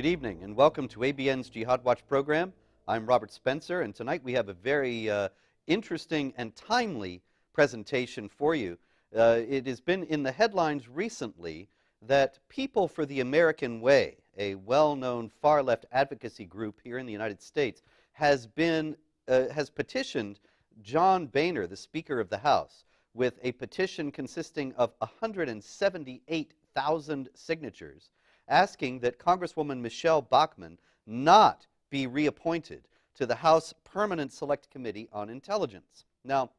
Good evening and welcome to ABN's Jihad Watch program. I'm Robert Spencer, and tonight we have a very interesting and timely presentation for you. It has been in the headlines recently that People for the American Way, a well-known far-left advocacy group here in the United States, has petitioned John Boehner, the Speaker of the House, with a petition consisting of 178,000 signatures, asking that Congresswoman Michelle Bachmann not be reappointed to the House Permanent Select Committee on Intelligence. Now,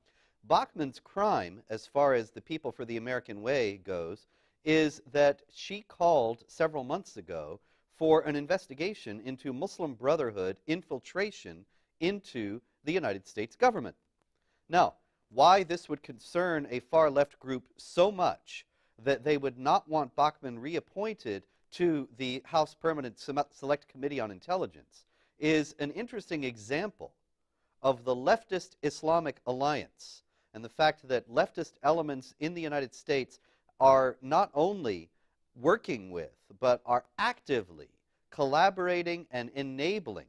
Bachmann's crime, as far as the People for the American Way goes, is that she called several months ago for an investigation into Muslim Brotherhood infiltration into the United States government. Now, why this would concern a far-left group so much that they would not want Bachmann reappointed to the House Permanent Select Committee on Intelligence is an interesting example of the Leftist-Islamic alliance and the fact that leftist elements in the United States are not only working with, but are actively collaborating and enabling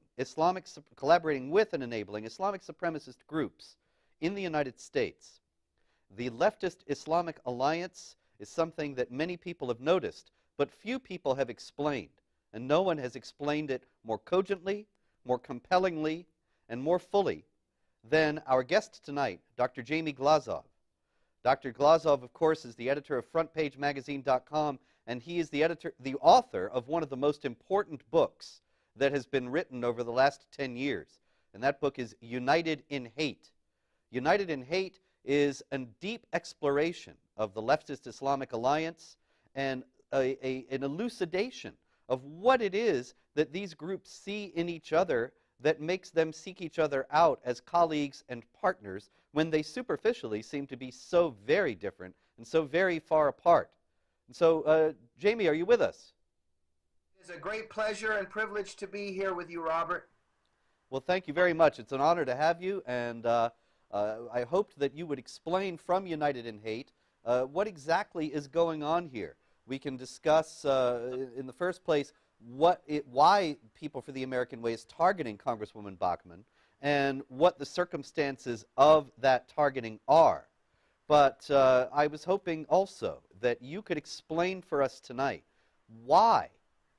collaborating with and enabling Islamic supremacist groups in the United States. The Leftist-Islamic alliance is something that many people have noticed, but few people have explained, and no one has explained it more cogently, more compellingly, and more fully than our guest tonight, Dr. Jamie Glazov. Dr. Glazov, of course, is the editor of FrontPageMagazine.com, and he is the author of one of the most important books that has been written over the last 10 years, and that book is United in Hate. United in Hate is a deep exploration of the Leftist-Islamic alliance and an elucidation of what it is that these groups see in each other that makes them seek each other out as colleagues and partners when they superficially seem to be so very different and so very far apart. And so, Jamie, are you with us? It's a great pleasure and privilege to be here with you, Robert. Well, thank you very much. It's an honor to have you, and I hoped that you would explain from United in Hate what exactly is going on here. We can discuss, in the first place, why People for the American Way is targeting Congresswoman Bachmann and what the circumstances of that targeting are. But I was hoping also that you could explain for us tonight why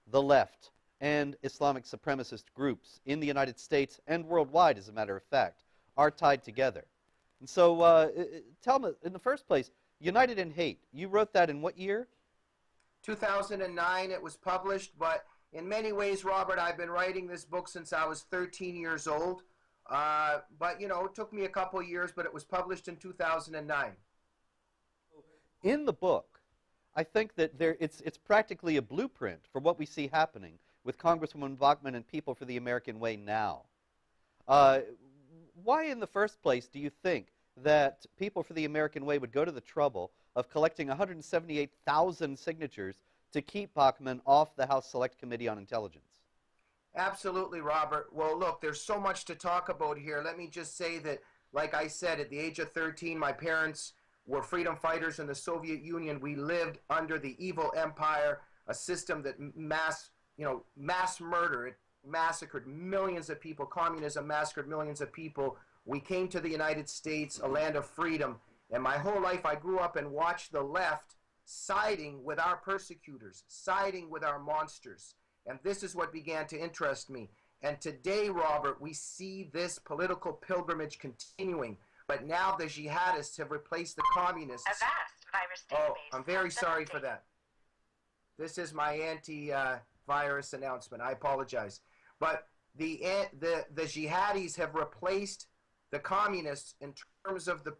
the left and Islamic supremacist groups in the United States and worldwide, as a matter of fact, are tied together. And so tell me, in the first place, United in Hate, you wrote that in what year? 2009 it was published, but in many ways, Robert, I've been writing this book since I was 13 years old. But, you know, it took me a couple of years, but it was published in 2009. In the book, I think that it's practically a blueprint for what we see happening with Congresswoman Bachmann and People for the American Way now. Why, in the first place, do you think that People for the American Way would go to the trouble of collecting 178,000 signatures to keep Bachmann off the House Select Committee on Intelligence? Absolutely, Robert. Well, look, there's so much to talk about here. Let me just say that, like I said, at the age of 13, my parents were freedom fighters in the Soviet Union. We lived under the evil empire, a system that mass murder. It massacred millions of people. Communism massacred millions of people. We came to the United States, a land of freedom. And my whole life I grew up and watched the left siding with our persecutors, siding with our monsters. And this is what began to interest me. And today, Robert, we see this political pilgrimage continuing. But now the jihadists have replaced the communists. Oh, I'm very sorry for that. This is my anti-virus announcement. I apologize. But the jihadis have replaced the communists in terms of the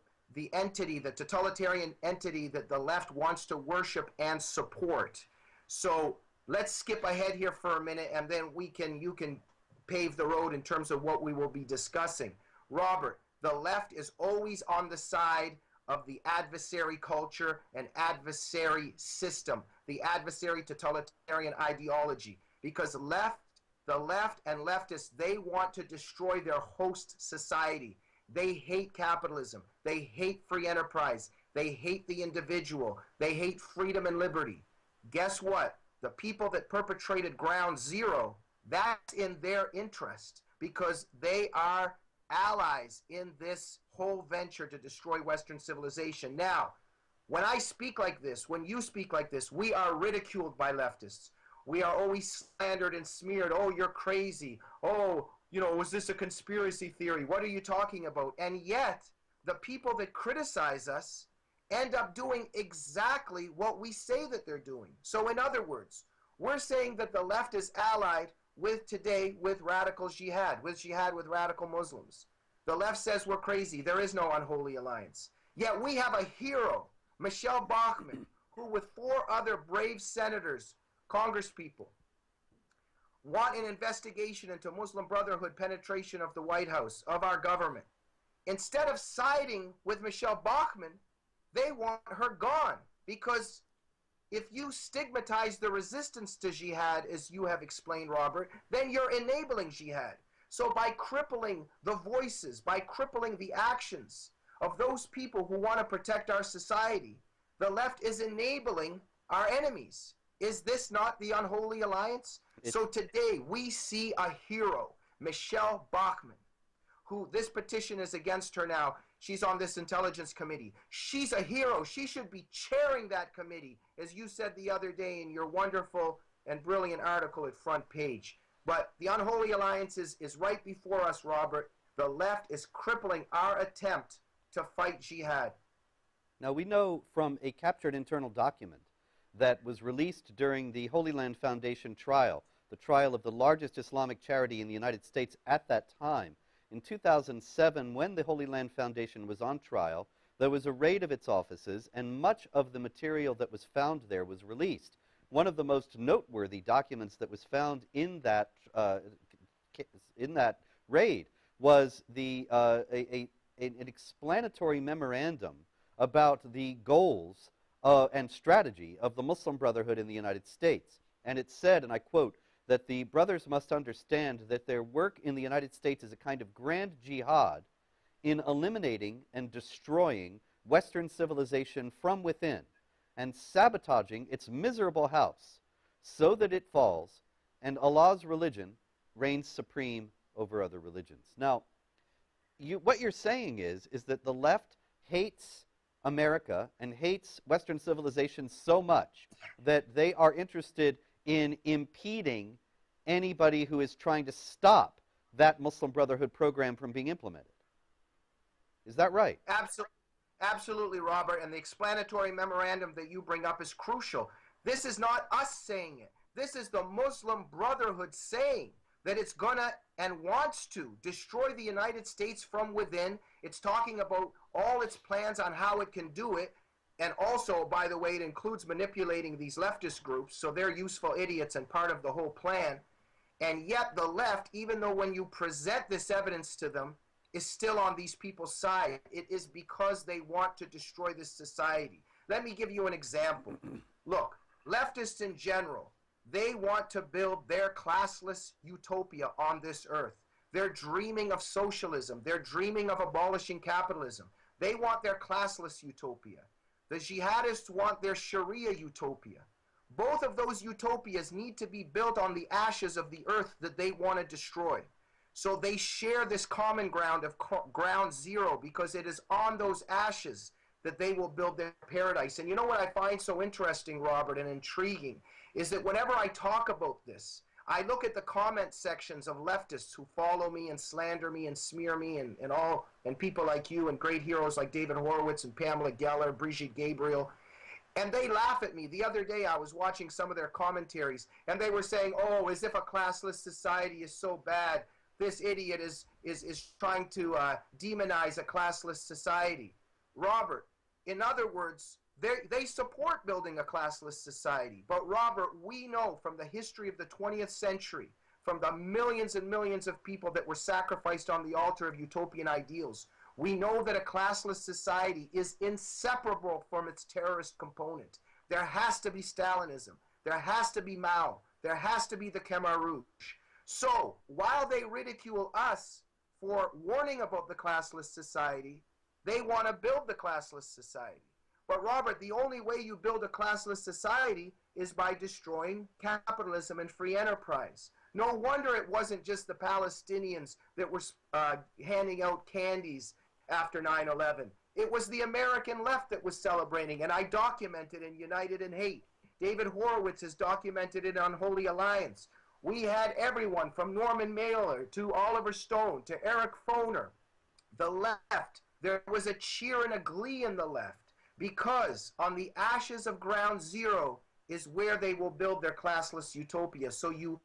entity, the totalitarian entity that the left wants to worship and support. So let's skip ahead here for a minute, and then you can pave the road in terms of what we will be discussing. Robert, the left is always on the side of the adversary culture and adversary system, the adversary totalitarian ideology, because the left and leftists, they want to destroy their host society. They hate capitalism. They hate free enterprise. They hate the individual. They hate freedom and liberty. Guess what? the people that perpetrated Ground Zero, that's in their interest because they are allies in this whole venture to destroy Western civilization. Now, when I speak like this, when you speak like this, we are ridiculed by leftists. We are always slandered and smeared. Oh, you're crazy. Oh, you know, was this a conspiracy theory? What are you talking about? And yet, the people that criticize us end up doing exactly what we say that they're doing. So in other words, we're saying that the left is allied with today with radical jihad with radical Muslims. The left says we're crazy. There is no unholy alliance. Yet we have a hero, Michelle Bachmann, who with 4 other brave senators, congresspeople, want an investigation into Muslim Brotherhood penetration of the White House, of our government. Instead of siding with Michelle Bachmann, they want her gone, because if you stigmatize the resistance to jihad, as you have explained, Robert, then you're enabling jihad. So by crippling the voices, by crippling the actions of those people who want to protect our society, the left is enabling our enemies. Is this not the unholy alliance? So today we see a hero, Michelle Bachmann, who this petition is against her now. She's on this intelligence committee. She's a hero. She should be chairing that committee, as you said the other day in your wonderful and brilliant article at Front Page. But the unholy alliance is right before us, Robert. The left is crippling our attempt to fight jihad. Now, we know from a captured internal document that was released during the Holy Land Foundation trial, the trial of the largest Islamic charity in the United States at that time. In 2007, when the Holy Land Foundation was on trial, there was a raid of its offices, and much of the material that was found there was released. One of the most noteworthy documents that was found in that raid was an explanatory memorandum about the goals and strategy of the Muslim Brotherhood in the United States. And it said, and I quote, that the brothers must understand that their work in the United States is a kind of grand jihad in eliminating and destroying Western civilization from within and sabotaging its miserable house so that it falls and Allah's religion reigns supreme over other religions. Now, what you're saying is that the left hates America and hates Western civilization so much that they are interested in impeding anybody who is trying to stop that Muslim Brotherhood program from being implemented. Is that right? Absolutely, Robert. And the explanatory memorandum that you bring up is crucial. This is not us saying it. This is the Muslim Brotherhood saying that it's going to and wants to destroy the United States from within. It's talking about all its plans on how it can do it. And also, by the way, it includes manipulating these leftist groups, so they're useful idiots and part of the whole plan. And yet the left, even though when you present this evidence to them, is still on these people's side. It is because they want to destroy this society. Let me give you an example. Look, leftists in general, they want to build their classless utopia on this earth. They're dreaming of socialism. They're dreaming of abolishing capitalism. They want their classless utopia. The jihadists want their Sharia utopia. Both of those utopias need to be built on the ashes of the earth that they want to destroy. So they share this common ground of ground zero, because it is on those ashes that they will build their paradise. And you know what I find so interesting, Robert, and intriguing, is that whenever I talk about this, I look at the comment sections of leftists who follow me and slander me and smear me and people like you and great heroes like David Horowitz and Pamela Geller, Brigitte Gabriel, and they laugh at me. The other day I was watching some of their commentaries, and they were saying, oh, as if a classless society is so bad. This idiot is trying to demonize a classless society. Robert, in other words, they support building a classless society. But Robert, we know from the history of the 20th century, from the millions and millions of people that were sacrificed on the altar of utopian ideals, we know that a classless society is inseparable from its terrorist component. There has to be Stalinism. There has to be Mao. There has to be the Khmer Rouge. So, while they ridicule us for warning about the classless society, they want to build the classless society. But Robert, the only way you build a classless society is by destroying capitalism and free enterprise. No wonder it wasn't just the Palestinians that were handing out candies after 9/11. It was the American left that was celebrating, and I documented in United in Hate. David Horowitz has documented it on Holy Alliance. We had everyone from Norman Mailer to Oliver Stone to Eric Foner. The left, there was a cheer and a glee in the left, because on the ashes of ground zero is where they will build their classless utopia. So you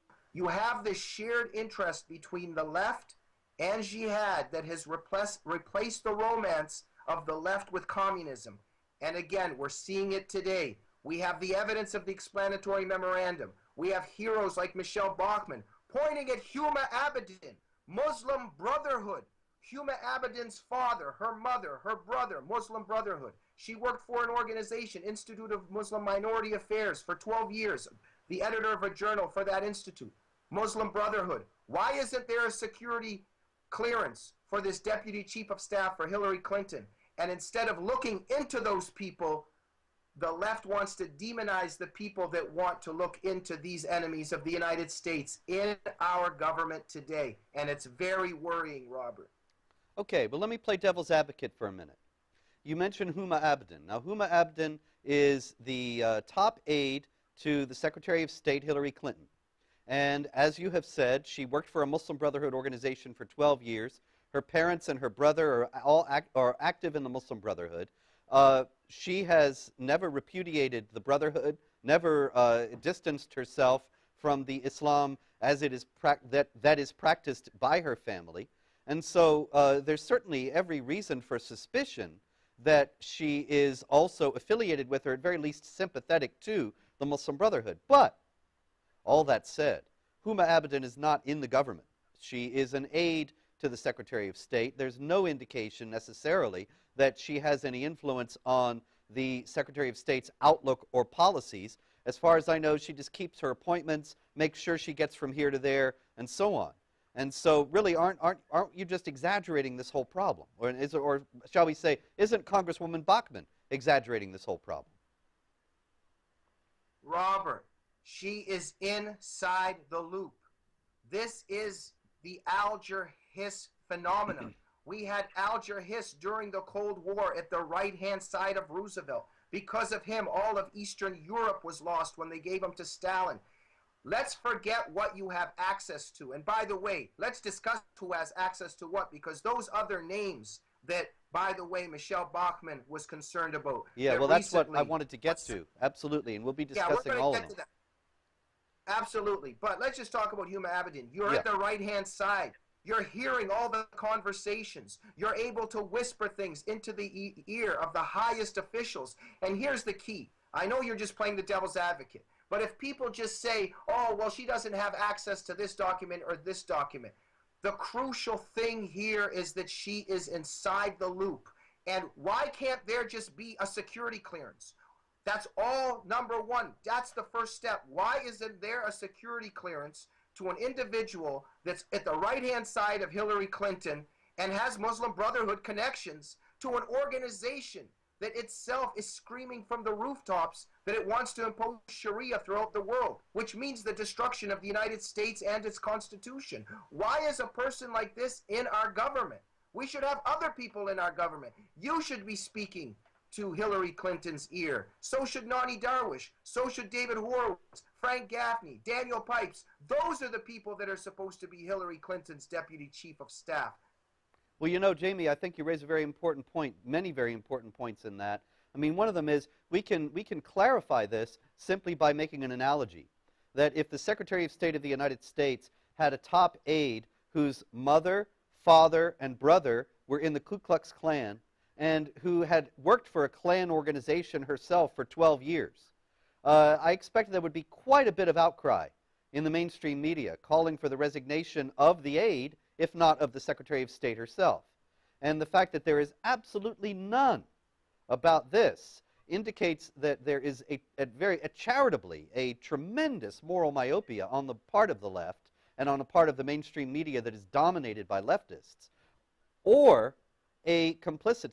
have this shared interest between the left and jihad that has replaced the romance of the left with communism. And again, we're seeing it today. We have the evidence of the explanatory memorandum. We have heroes like Michelle Bachmann pointing at Huma Abedin, Muslim Brotherhood. Huma Abedin's father, her mother, her brother, Muslim Brotherhood. She worked for an organization, Institute of Muslim Minority Affairs, for 12 years, the editor of a journal for that institute. Muslim Brotherhood. Why isn't there a security clearance for this deputy chief of staff for Hillary Clinton? And instead of looking into those people, the left wants to demonize the people that want to look into these enemies of the United States in our government today. And it's very worrying, Robert. Okay, but let me play devil's advocate for a minute. You mentioned Huma Abedin. Now, Huma Abedin is the top aide to the Secretary of State, Hillary Clinton. And as you have said, she worked for a Muslim Brotherhood organization for 12 years. Her parents and her brother are active in the Muslim Brotherhood. She has never repudiated the Brotherhood, never distanced herself from the Islam as it is that is practiced by her family. And so there's certainly every reason for suspicion that she is also affiliated with, or at very least sympathetic to, the Muslim Brotherhood. But all that said, Huma Abedin is not in the government. She is an aide to the Secretary of State. There's no indication necessarily that she has any influence on the Secretary of State's outlook or policies. As far as I know, she just keeps her appointments, makes sure she gets from here to there, and so on. And so really, aren't you just exaggerating this whole problem? Or shall we say, isn't Congresswoman Bachmann exaggerating this whole problem? Robert, she is inside the loop. This is the Alger Hiss phenomenon. We had Alger Hiss during the Cold War at the right-hand side of Roosevelt. Because of him, all of Eastern Europe was lost when they gave him to Stalin. Let's forget what you have access to. And by the way, let's discuss who has access to what, because those other names that, by the way, Michelle Bachmann was concerned about. Yeah, well, that's what I wanted to get to. Absolutely, and we'll be discussing all of them. Absolutely, but let's just talk about Huma Abedin. You're at the right-hand side. You're hearing all the conversations. You're able to whisper things into the ear of the highest officials. And here's the key. I know you're just playing the devil's advocate, but if people just say, oh, well, she doesn't have access to this document or this document, the crucial thing here is that she is inside the loop. And why can't there just be a security clearance? That's all number one. That's the first step. Why isn't there a security clearance to an individual that's at the right-hand side of Hillary Clinton and has Muslim Brotherhood connections to an organization that itself is screaming from the rooftops that it wants to impose Sharia throughout the world, which means the destruction of the United States and its Constitution? Why is a person like this in our government? We should have other people in our government. You should be speaking to Hillary Clinton's ear. So should Nani Darwish. So should David Horowitz, Frank Gaffney, Daniel Pipes. Those are the people that are supposed to be Hillary Clinton's deputy chief of staff. Well, you know, Jamie, I think you raise a very important point, many very important points in that. I mean, one of them is we can clarify this simply by making an analogy. That if the Secretary of State of the United States had a top aide whose mother, father, and brother were in the Ku Klux Klan, and who had worked for a Klan organization herself for 12 years, I expect there would be quite a bit of outcry in the mainstream media calling for the resignation of the aide, if not of the Secretary of State herself. And the fact that there is absolutely none about this indicates that there is charitably a tremendous moral myopia on the part of the left and on a part of the mainstream media that is dominated by leftists, or a complicit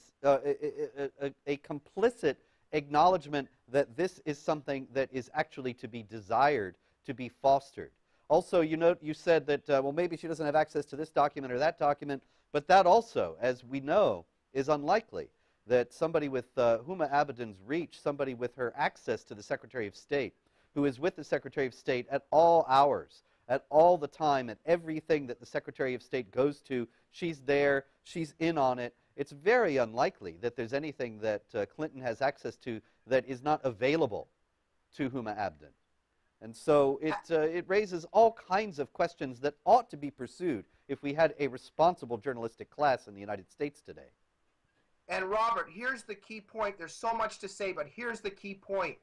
acknowledgement that this is something that is actually to be desired, to be fostered. Also, you said that, well, maybe she doesn't have access to this document or that document, but that also, as we know, is unlikely. That somebody with Huma Abedin's reach, somebody with her access to the Secretary of State, who is with the Secretary of State at all hours, at all the time, at everything that the Secretary of State goes to, she's there, she's in on it. It's very unlikely that there's anything that Clinton has access to that is not available to Huma Abedin. And so it raises all kinds of questions that ought to be pursued if we had a responsible journalistic class in the United States today. And Robert, here's the key point. There's so much to say, but here's the key point.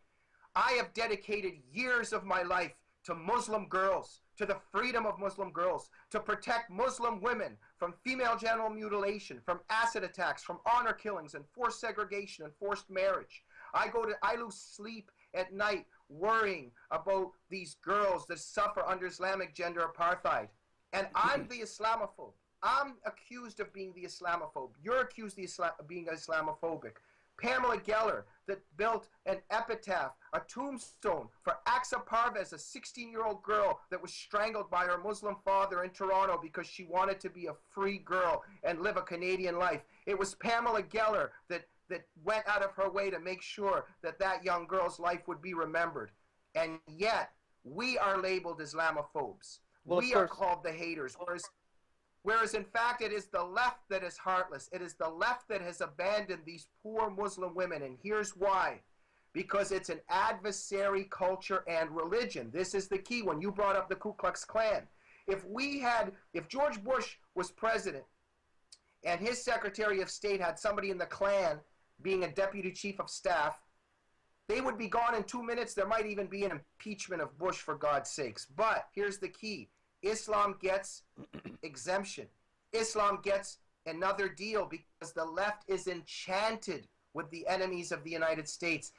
I have dedicated years of my life to Muslim girls, to the freedom of Muslim girls, to protect Muslim women from female genital mutilation, from acid attacks, from honor killings, and forced segregation and forced marriage. I lose sleep at night worrying about these girls that suffer under Islamic gender apartheid. And I'm the Islamophobe. I'm accused of being the Islamophobe. You're accused of being Islamophobic. Pamela Geller, that built an epitaph, a tombstone for Aqsa Parvez, a 16-year-old girl that was strangled by her Muslim father in Toronto because she wanted to be a free girl and live a Canadian life. It was Pamela Geller that went out of her way to make sure that that young girl's life would be remembered. And yet, we are labeled Islamophobes. Well, we are called the haters. Whereas, in fact, it is the left that is heartless. It is the left that has abandoned these poor Muslim women. And here's why. Because it's an adversary culture and religion. This is the key. When you brought up the Ku Klux Klan, if George Bush was president and his Secretary of State had somebody in the Klan being a deputy chief of staff, they would be gone in 2 minutes. There might even be an impeachment of Bush, for God's sakes. But here's the key. Islam gets exemption. Islam gets another deal because the left is enchanted with the enemies of the United States.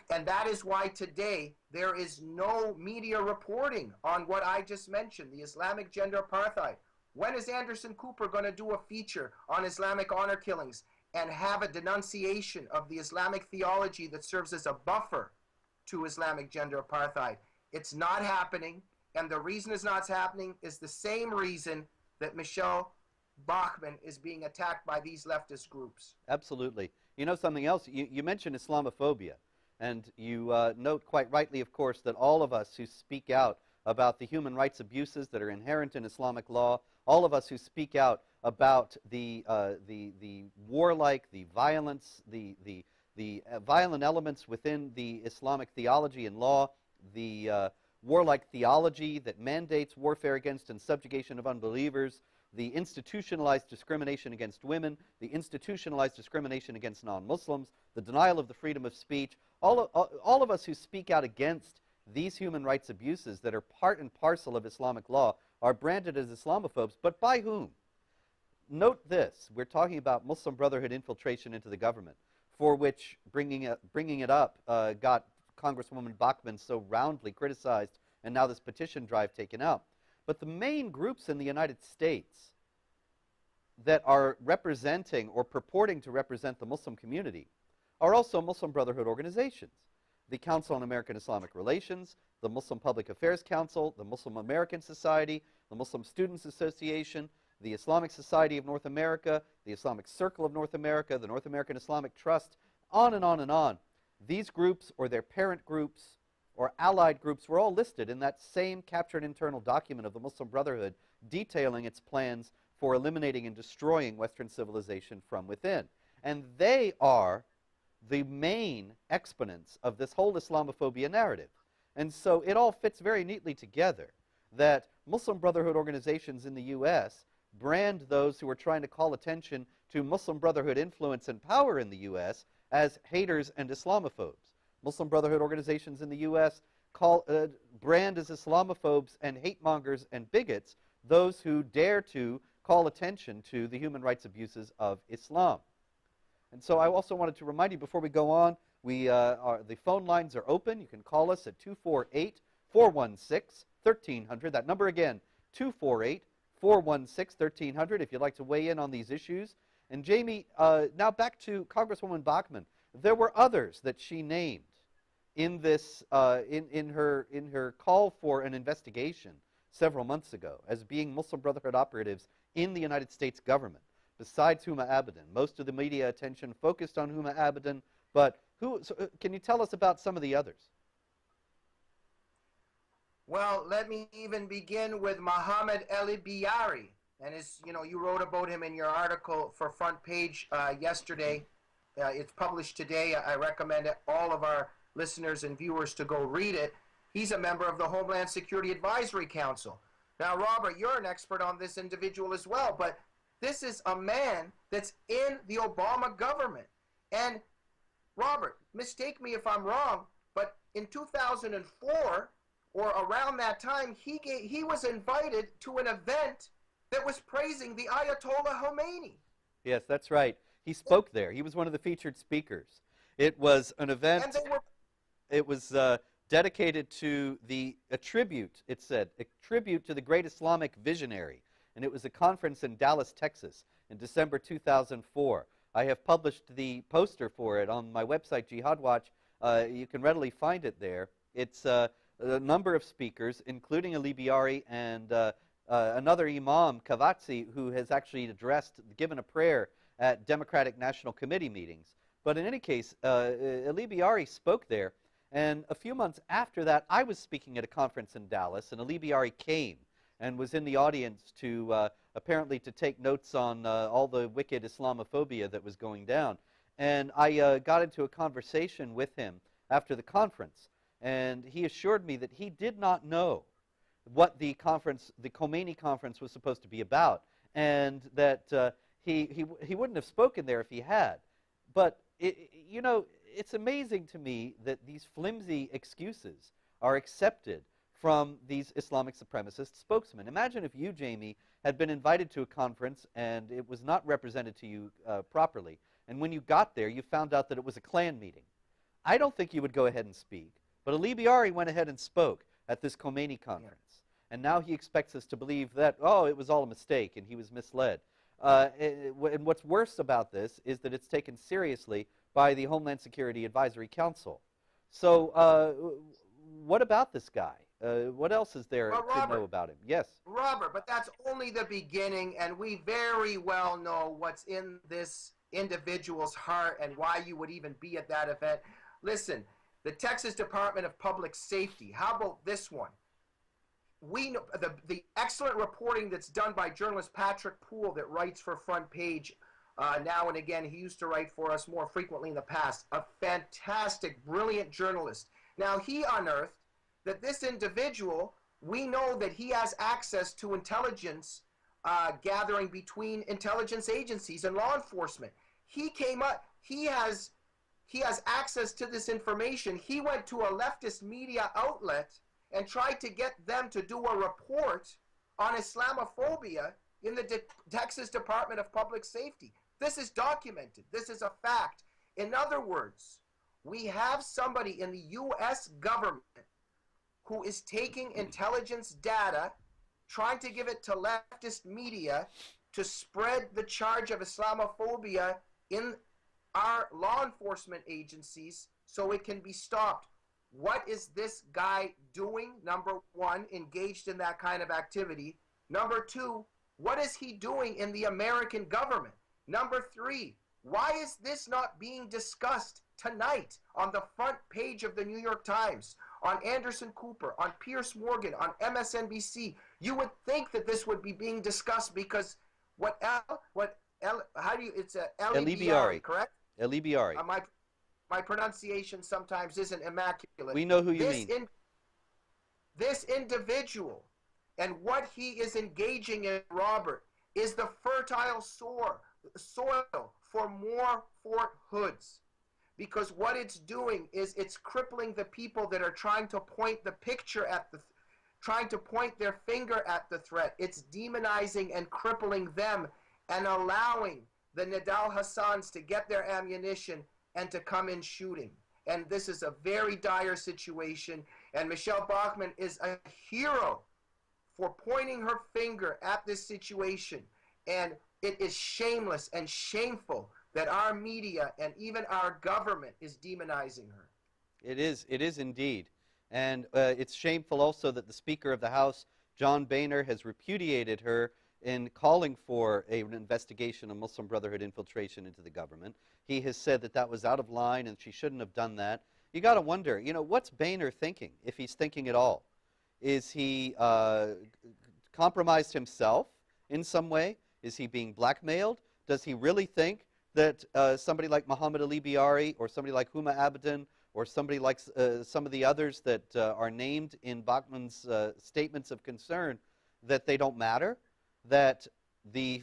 And that is why today there is no media reporting on what I just mentioned, the Islamic gender apartheid. When is Anderson Cooper going to do a feature on Islamic honor killings and have a denunciation of the Islamic theology that serves as a buffer to Islamic gender apartheid? It's not happening. And the reason it's not happening is the same reason that Michelle Bachmann is being attacked by these leftist groups. Absolutely. You know something else? You mentioned Islamophobia. And you note quite rightly, of course, that all of us who speak out about the human rights abuses that are inherent in Islamic law, all of us who speak out about the warlike, the violence, the violent elements within the Islamic theology and law, the warlike theology that mandates warfare against and subjugation of unbelievers, the institutionalized discrimination against women, the institutionalized discrimination against non-Muslims, the denial of the freedom of speech, all of us who speak out against these human rights abuses that are part and parcel of Islamic law are branded as Islamophobes, but by whom? Note this, we're talking about Muslim Brotherhood infiltration into the government, for which bringing it up got Congresswoman Bachmann so roundly criticized, and now this petition drive taken out. But the main groups in the United States that are representing or purporting to represent the Muslim community are also Muslim Brotherhood organizations. The Council on American Islamic Relations, the Muslim Public Affairs Council, the Muslim American Society, the Muslim Students Association, the Islamic Society of North America, the Islamic Circle of North America, the North American Islamic Trust, on and on and on. These groups or their parent groups or allied groups were all listed in that same captured internal document of the Muslim Brotherhood detailing its plans for eliminating and destroying Western civilization from within. And they are the main exponents of this whole Islamophobia narrative. And so it all fits very neatly together that Muslim Brotherhood organizations in the U.S. brand those who are trying to call attention to Muslim Brotherhood influence and power in the U.S. as haters and Islamophobes. Muslim Brotherhood organizations in the U.S. brand as Islamophobes and hate mongers and bigots those who dare to call attention to the human rights abuses of Islam. And so I also wanted to remind you before we go on, the phone lines are open. You can call us at 248-416-1300. That number again, 248-416-1300 if you'd like to weigh in on these issues. And Jamie, now back to Congresswoman Bachmann. There were others that she named in this in her call for an investigation several months ago as being Muslim Brotherhood operatives in the United States government. Besides Huma Abedin, most of the media attention focused on Huma Abedin, but can you tell us about some of the others? Well, let me even begin with Muhammad Ali Biyari. And you wrote about him in your article for Front Page yesterday. It's published today. I recommend all of our listeners and viewers to go read it. He's a member of the Homeland Security Advisory Council. Now, Robert, you're an expert on this individual as well, but this is a man that's in the Obama government. And, Robert, mistake me if I'm wrong, but in 2004, or around that time, he was invited to an event that was praising the Ayatollah Khomeini. Yes, that's right. He spoke there. He was one of the featured speakers. It was an event. And they were. It was dedicated to a tribute, it said, a tribute to the great Islamic visionary. And it was a conference in Dallas, Texas, in December 2004. I have published the poster for it on my website, Jihad Watch. You can readily find it there. It's a number of speakers, including Ali Biyari and another imam, Kavatsi, who has actually given a prayer at Democratic National Committee meetings. But in any case, Ali Biyari spoke there, and a few months after that, I was speaking at a conference in Dallas, and Ali Biyari came and was in the audience to apparently to take notes on all the wicked Islamophobia that was going down. And I got into a conversation with him after the conference, and he assured me that he did not know what the Khomeini conference was supposed to be about, and that he wouldn't have spoken there if he had. But, it's amazing to me that these flimsy excuses are accepted from these Islamic supremacist spokesmen. Imagine if you, Jamie, had been invited to a conference and it was not represented to you properly, and when you got there, you found out that it was a Klan meeting. I don't think you would go ahead and speak, but Ali Biyari went ahead and spoke at this Khomeini conference. Yeah. And now he expects us to believe that, oh, it was all a mistake and he was misled. And what's worse about this is that it's taken seriously by the Homeland Security Advisory Council. So what about this guy? What else is there to know about him? Yes. Robert, but that's only the beginning, and we very well know what's in this individual's heart and why you would even be at that event. Listen, the Texas Department of Public Safety, how about this one? We know the excellent reporting that's done by journalist Patrick Poole that writes for Front Page now and again. He used to write for us more frequently in the past. A fantastic, brilliant journalist. Now, he unearthed that this individual, we know that he has access to intelligence gathering between intelligence agencies and law enforcement. He came up, he has access to this information. He went to a leftist media outlet and tried to get them to do a report on Islamophobia in the Texas Department of Public Safety. This is documented. This is a fact. In other words, we have somebody in the U.S. government who is taking intelligence data, trying to give it to leftist media to spread the charge of Islamophobia in our law enforcement agencies so it can be stopped. What is this guy doing? Number one, engaged in that kind of activity. Number two, what is he doing in the American government? Number three, why is this not being discussed tonight on the front page of the New York Times, on Anderson Cooper, on Piers Morgan, on MSNBC? You would think that this would be being discussed because it's Ali Biyari, correct? Ali Biyari. My pronunciation sometimes isn't immaculate. We know who you mean. This individual and what he is engaging in, Robert, is the fertile soil for more Fort Hoods. Because what it's doing is it's crippling the people that are trying to point the picture at trying to point their finger at the threat. It's demonizing and crippling them and allowing the Nidal Hassans to get their ammunition and to come in shooting. And this is a very dire situation. And Michelle Bachmann is a hero for pointing her finger at this situation. And it is shameless and shameful that our media and even our government is demonizing her. It is indeed. And it's shameful also that the Speaker of the House, John Boehner, has repudiated her in calling for an investigation of Muslim Brotherhood infiltration into the government. He has said that that was out of line and she shouldn't have done that. You got to wonder, you know, what's Boehner thinking, if he's thinking at all? Is he compromised himself in some way? Is he being blackmailed? Does he really think that somebody like Muhammad Ali Biari or somebody like Huma Abedin or somebody like some of the others that are named in Bachmann's statements of concern, that they don't matter, that the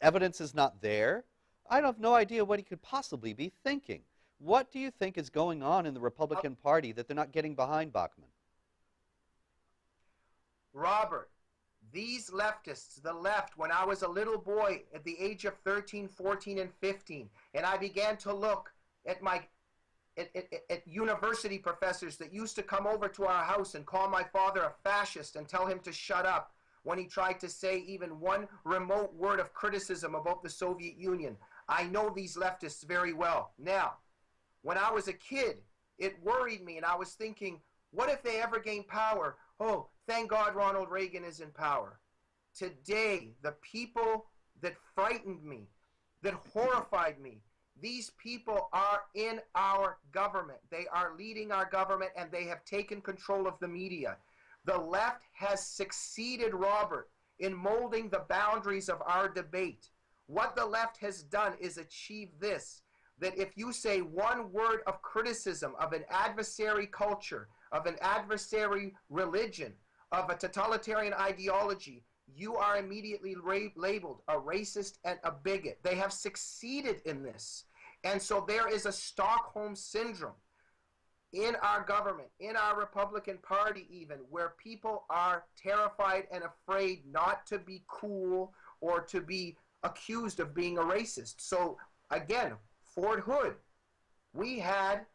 evidence is not there? I have no idea what he could possibly be thinking. What do you think is going on in the Republican Party that they're not getting behind Bachmann? Robert, these leftists, the left, when I was a little boy at the age of 13, 14, and 15, and I began to look at at university professors that used to come over to our house and call my father a fascist and tell him to shut up when he tried to say even one remote word of criticism about the Soviet Union. I know these leftists very well. Now, when I was a kid, it worried me, and I was thinking, what if they ever gain power? Oh, thank God Ronald Reagan is in power. Today, the people that frightened me, that horrified me, these people are in our government. They are leading our government, and they have taken control of the media. The left has succeeded, Robert, in molding the boundaries of our debate. What the left has done is achieve this, that if you say one word of criticism of an adversary culture, of an adversary religion, of a totalitarian ideology, you are immediately labeled a racist and a bigot. They have succeeded in this. And so there is a Stockholm syndrome in our government, in our Republican Party even, where people are terrified and afraid not to be cool or to be accused of being a racist. So again, Fort Hood, we had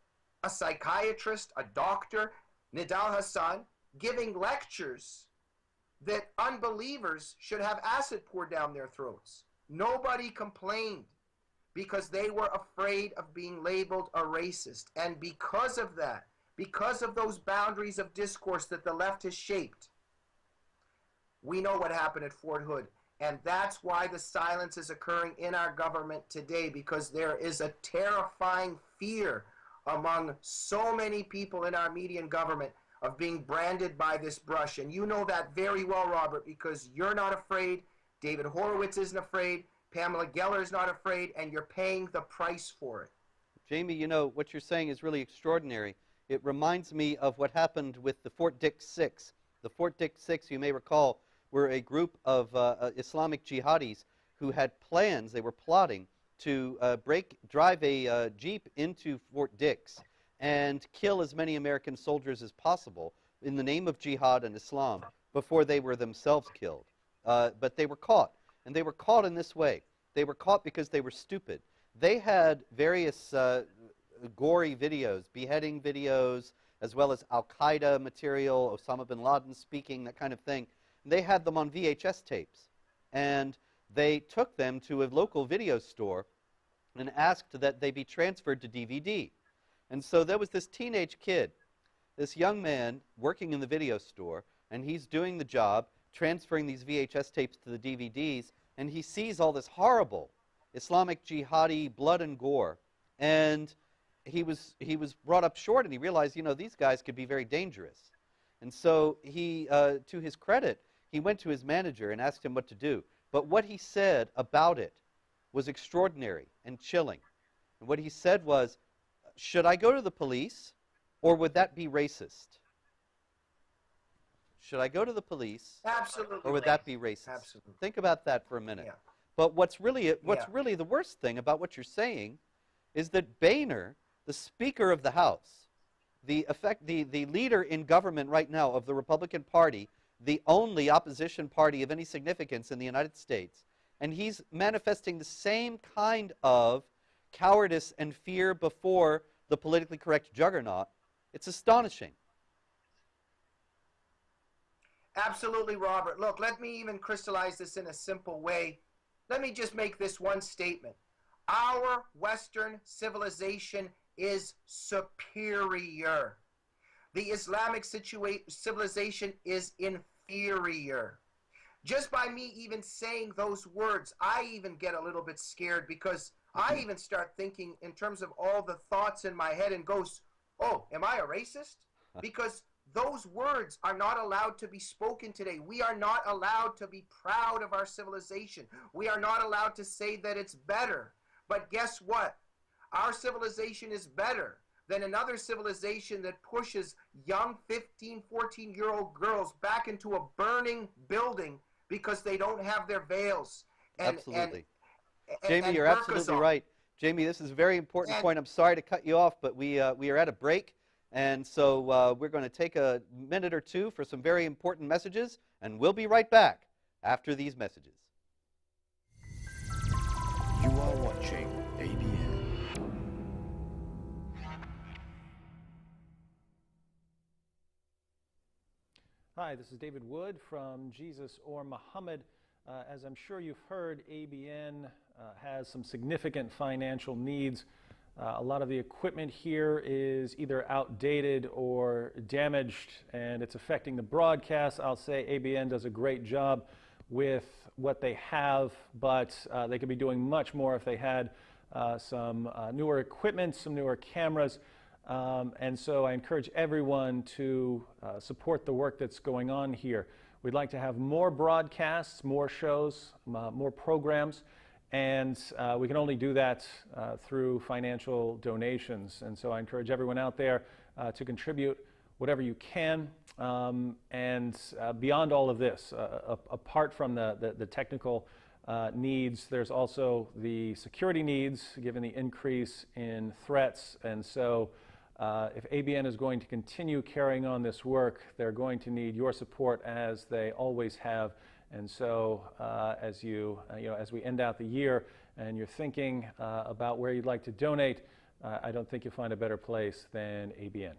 a psychiatrist, a doctor, Nidal Hassan, giving lectures that unbelievers should have acid poured down their throats. Nobody complained because they were afraid of being labeled a racist. And because of that, because of those boundaries of discourse that the left has shaped, we know what happened at Fort Hood. And that's why the silence is occurring in our government today, because there is a terrifying fear among so many people in our media and government of being branded by this brush. And you know that very well, Robert, because you're not afraid, David Horowitz isn't afraid, Pamela Geller is not afraid, and you're paying the price for it. Jamie, you know, what you're saying is really extraordinary. It reminds me of what happened with the Fort Dick Six. The Fort Dick Six, you may recall, were a group of Islamic jihadis who had plans, they were plotting to drive a jeep into Fort Dix and kill as many American soldiers as possible in the name of jihad and Islam before they were themselves killed. But they were caught, and they were caught in this way. They were caught because they were stupid. They had various gory videos, beheading videos, as well as Al-Qaeda material, Osama bin Laden speaking, that kind of thing. And they had them on VHS tapes. And they took them to a local video store and asked that they be transferred to DVD. And so there was this teenage kid, this young man working in the video store, and he's doing the job, transferring these VHS tapes to the DVDs, and he sees all this horrible Islamic jihadi blood and gore. And he was brought up short, and he realized, you know, these guys could be very dangerous. And so he, to his credit, he went to his manager and asked him what to do. But what he said about it was extraordinary and chilling. And what he said was, should I go to the police, or would that be racist? Should I go to the police, Absolutely, or would that be racist? Absolutely. Think about that for a minute. Yeah. But what's really the worst thing about what you're saying is that Boehner, the Speaker of the House, the leader in government right now of the Republican Party, the only opposition party of any significance in the United States, and he's manifesting the same kind of cowardice and fear before the politically correct juggernaut. It's astonishing. Absolutely, Robert. Look, let me even crystallize this in a simple way. Let me just make this one statement. Our Western civilization is superior. The Islamic civilization is inferior. Just by me even saying those words, I even get a little bit scared, because I even start thinking in terms of all the thoughts in my head and goes, oh, am I a racist? Because those words are not allowed to be spoken today. We are not allowed to be proud of our civilization. We are not allowed to say that it's better. But guess what? Our civilization is better than another civilization that pushes young 15, 14-year-old girls back into a burning building because they don't have their veils Absolutely. Jamie, you're burqas absolutely on. right. Jamie, this is a very important And point. I'm sorry to cut you off, but we are at a break, and so we're going to take a minute or two for some very important messages, and we'll be right back after these messages. You are watching ABN. Hi, this is David Wood from Jesus or Muhammad. As I'm sure you've heard, ABN has some significant financial needs. A lot of the equipment here is either outdated or damaged, and it's affecting the broadcast. I'll say ABN does a great job with what they have, but they could be doing much more if they had some newer equipment, some newer cameras. And so I encourage everyone to support the work that's going on here. We'd like to have more broadcasts, more shows, more programs, and we can only do that through financial donations. And so I encourage everyone out there to contribute whatever you can. And beyond all of this, apart from the technical needs, there's also the security needs, given the increase in threats. And so if ABN is going to continue carrying on this work, they're going to need your support, as they always have. And so as as we end out the year and you're thinking about where you'd like to donate, I don't think you'll find a better place than ABN.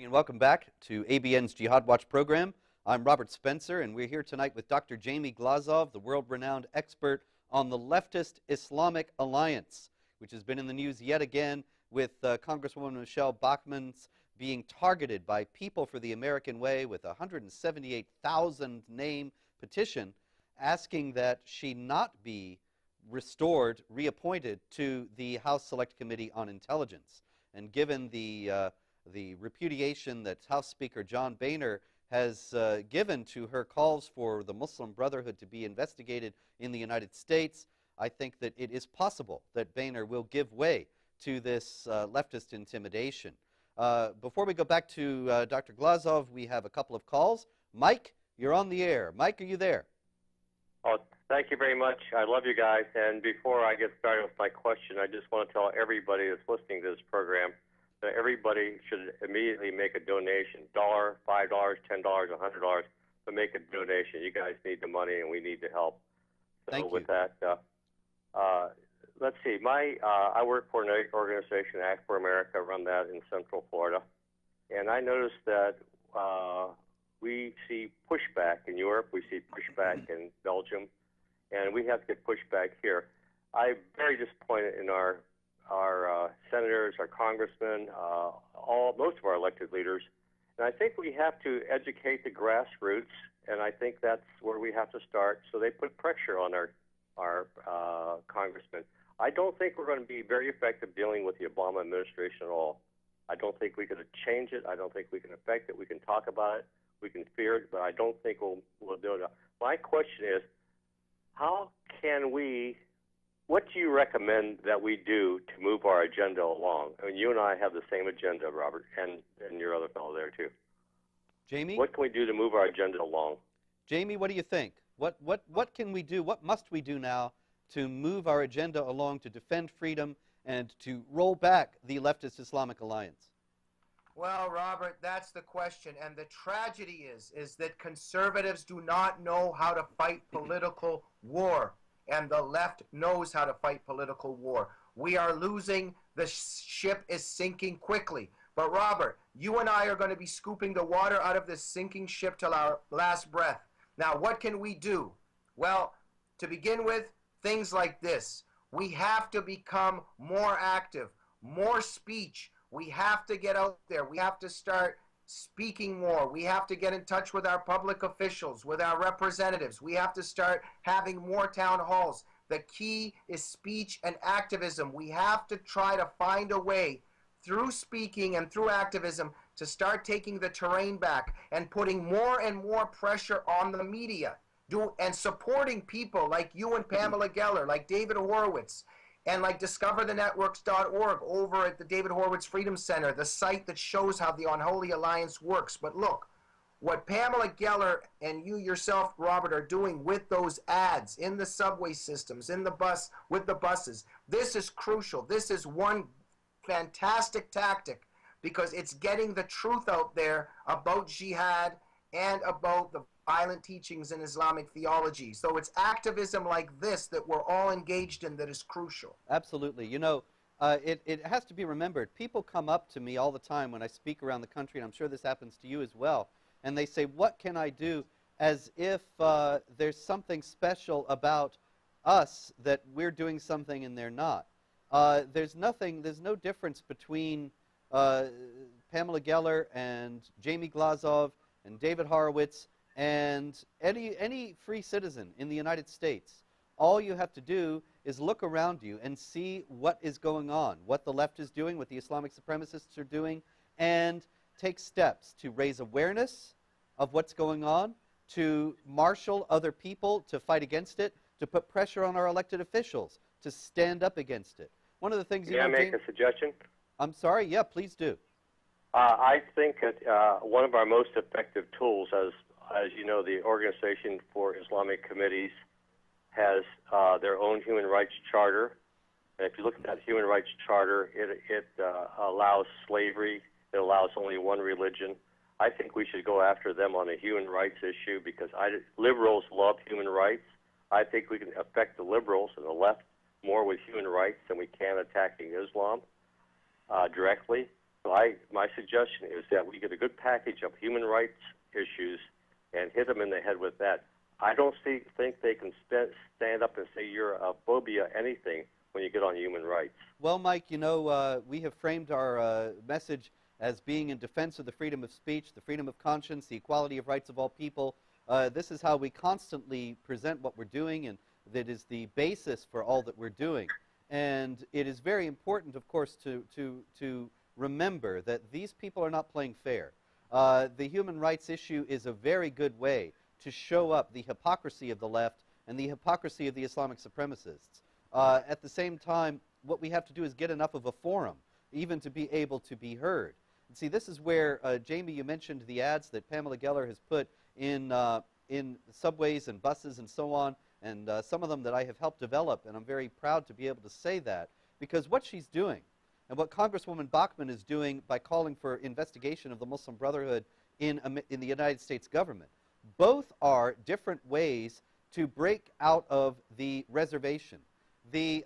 And welcome back to ABN's Jihad Watch program. I'm Robert Spencer, and we're here tonight with Dr. Jamie Glazov, the world-renowned expert on the Leftist-Islamic Alliance, which has been in the news yet again with Congresswoman Michelle Bachmann's being targeted by People for the American Way with a 178,000 name petition asking that she not be reappointed to the House Select Committee on Intelligence. And given the repudiation that House Speaker John Boehner has given to her calls for the Muslim Brotherhood to be investigated in the United States, I think that it is possible that Boehner will give way to this leftist intimidation. Before we go back to Dr. Glazov, we have a couple of calls. Mike, you're on the air. Mike, are you there? Oh, thank you very much. I love you guys. And before I get started with my question, I just want to tell everybody that's listening to this program that everybody should immediately make a donation, $1, $5, $10, $100, but make a donation. You guys need the money, and we need the help. So Thank you. With that, let's see. I work for an organization, Act for America, run that in Central Florida, and I noticed that we see pushback in Europe, we see pushback in Belgium, and we have to get pushback here. I'm very disappointed in our our senators, our congressmen, most of our elected leaders. And I think we have to educate the grassroots, and I think that's where we have to start. So they put pressure on our congressmen. I don't think we're going to be very effective dealing with the Obama administration at all. I don't think we can change it. I don't think we can affect it. We can talk about it. We can fear it, but I don't think we'll do it. My question is, how can we, what do you recommend that we do to move our agenda along? I mean, you and I have the same agenda, Robert, and your other fellow there too. Jamie? What can we do to move our agenda along? Jamie, what do you think? What can we do? What must we do now to move our agenda along to defend freedom and to roll back the Leftist-Islamic alliance? Well, Robert, that's the question. And the tragedy is that conservatives do not know how to fight political war. And the left knows how to fight political war. We are losing. The ship is sinking quickly. But Robert, you and I are going to be scooping the water out of this sinking ship till our last breath. Now, what can we do? Well, to begin with, things like this. We have to become more active, more speech. We have to get out there. We have to start speaking more. We have to get in touch with our public officials, with our representatives. We have to start having more town halls. The key is speech and activism. We have to try to find a way through speaking and through activism to start taking the terrain back and putting more and more pressure on the media and supporting people like you and Pamela Geller, like David Horowitz, and like discoverthenetworks.org over at the David Horowitz Freedom Center, the site that shows how the Unholy Alliance works. But look, what Pamela Geller and you yourself, Robert, are doing with those ads in the subway systems, in the bus, with the buses, this is crucial. This is one fantastic tactic because it's getting the truth out there about jihad and about the violent teachings in Islamic theology. So it's activism like this that we're all engaged in that is crucial. Absolutely. You know, it has to be remembered. People come up to me all the time when I speak around the country, and I'm sure this happens to you as well, and they say, what can I do, as if there's something special about us that we're doing something and they're not. There's no difference between Pamela Geller and Jamie Glazov and David Horowitz and any free citizen in the United States. All you have to do is look around you and see what is going on, what the left is doing, what the Islamic supremacists are doing, and take steps to raise awareness of what's going on, to marshal other people to fight against it, to put pressure on our elected officials to stand up against it. One of the things May I make a suggestion? I'm sorry? Yeah, please do. I think that one of our most effective tools, as you know, the Organization for Islamic Committees has their own human rights charter. And if you look at that human rights charter, it allows slavery. It allows only one religion. I think we should go after them on a human rights issue because liberals love human rights. I think we can affect the liberals and the left more with human rights than we can attacking Islam directly. So my suggestion is that we get a good package of human rights issues and hit them in the head with that. I don't think they can stand up and say you're a phobia anything when you get on human rights. Well, Mike, you know, we have framed our message as being in defense of the freedom of speech, the freedom of conscience, the equality of rights of all people. This is how we constantly present what we're doing, and that is the basis for all that we're doing. And it is very important, of course, to remember that these people are not playing fair. The human rights issue is a very good way to show up the hypocrisy of the left and the hypocrisy of the Islamic supremacists. At the same time, what we have to do is get enough of a forum, even to be able to be heard. And see, this is where, Jamie, you mentioned the ads that Pamela Geller has put in subways and buses and so on, and some of them that I have helped develop, and I'm very proud to be able to say that, because what she's doing and what Congresswoman Bachmann is doing by calling for investigation of the Muslim Brotherhood in the United States government, both are different ways to break out of the reservation. The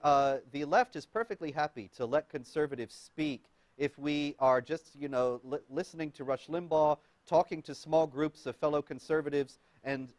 left is perfectly happy to let conservatives speak if we are just, you know, listening to Rush Limbaugh, talking to small groups of fellow conservatives, and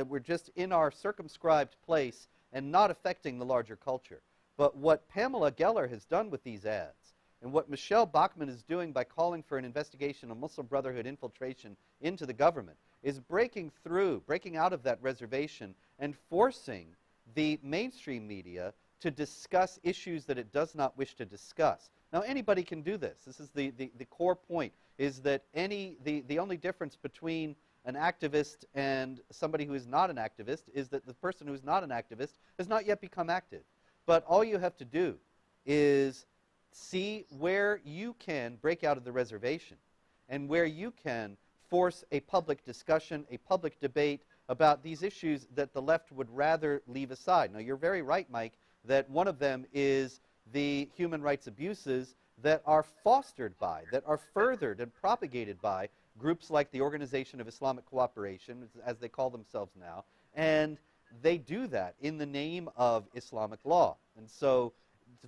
we're just in our circumscribed place and not affecting the larger culture. But what Pamela Geller has done with these ads, and what Michelle Bachmann is doing by calling for an investigation of Muslim Brotherhood infiltration into the government, is breaking through, breaking out of that reservation and forcing the mainstream media to discuss issues that it does not wish to discuss. Now, anybody can do this. This is the core point, is that the only difference between an activist and somebody who is not an activist is that the person who is not an activist has not yet become active. But all you have to do is see where you can break out of the reservation and where you can force a public discussion, a public debate about these issues that the left would rather leave aside. Now, you're very right, Mike, that one of them is the human rights abuses that are fostered by, that are furthered and propagated by groups like the Organization of Islamic Cooperation, as they call themselves now, and they do that in the name of Islamic law. And so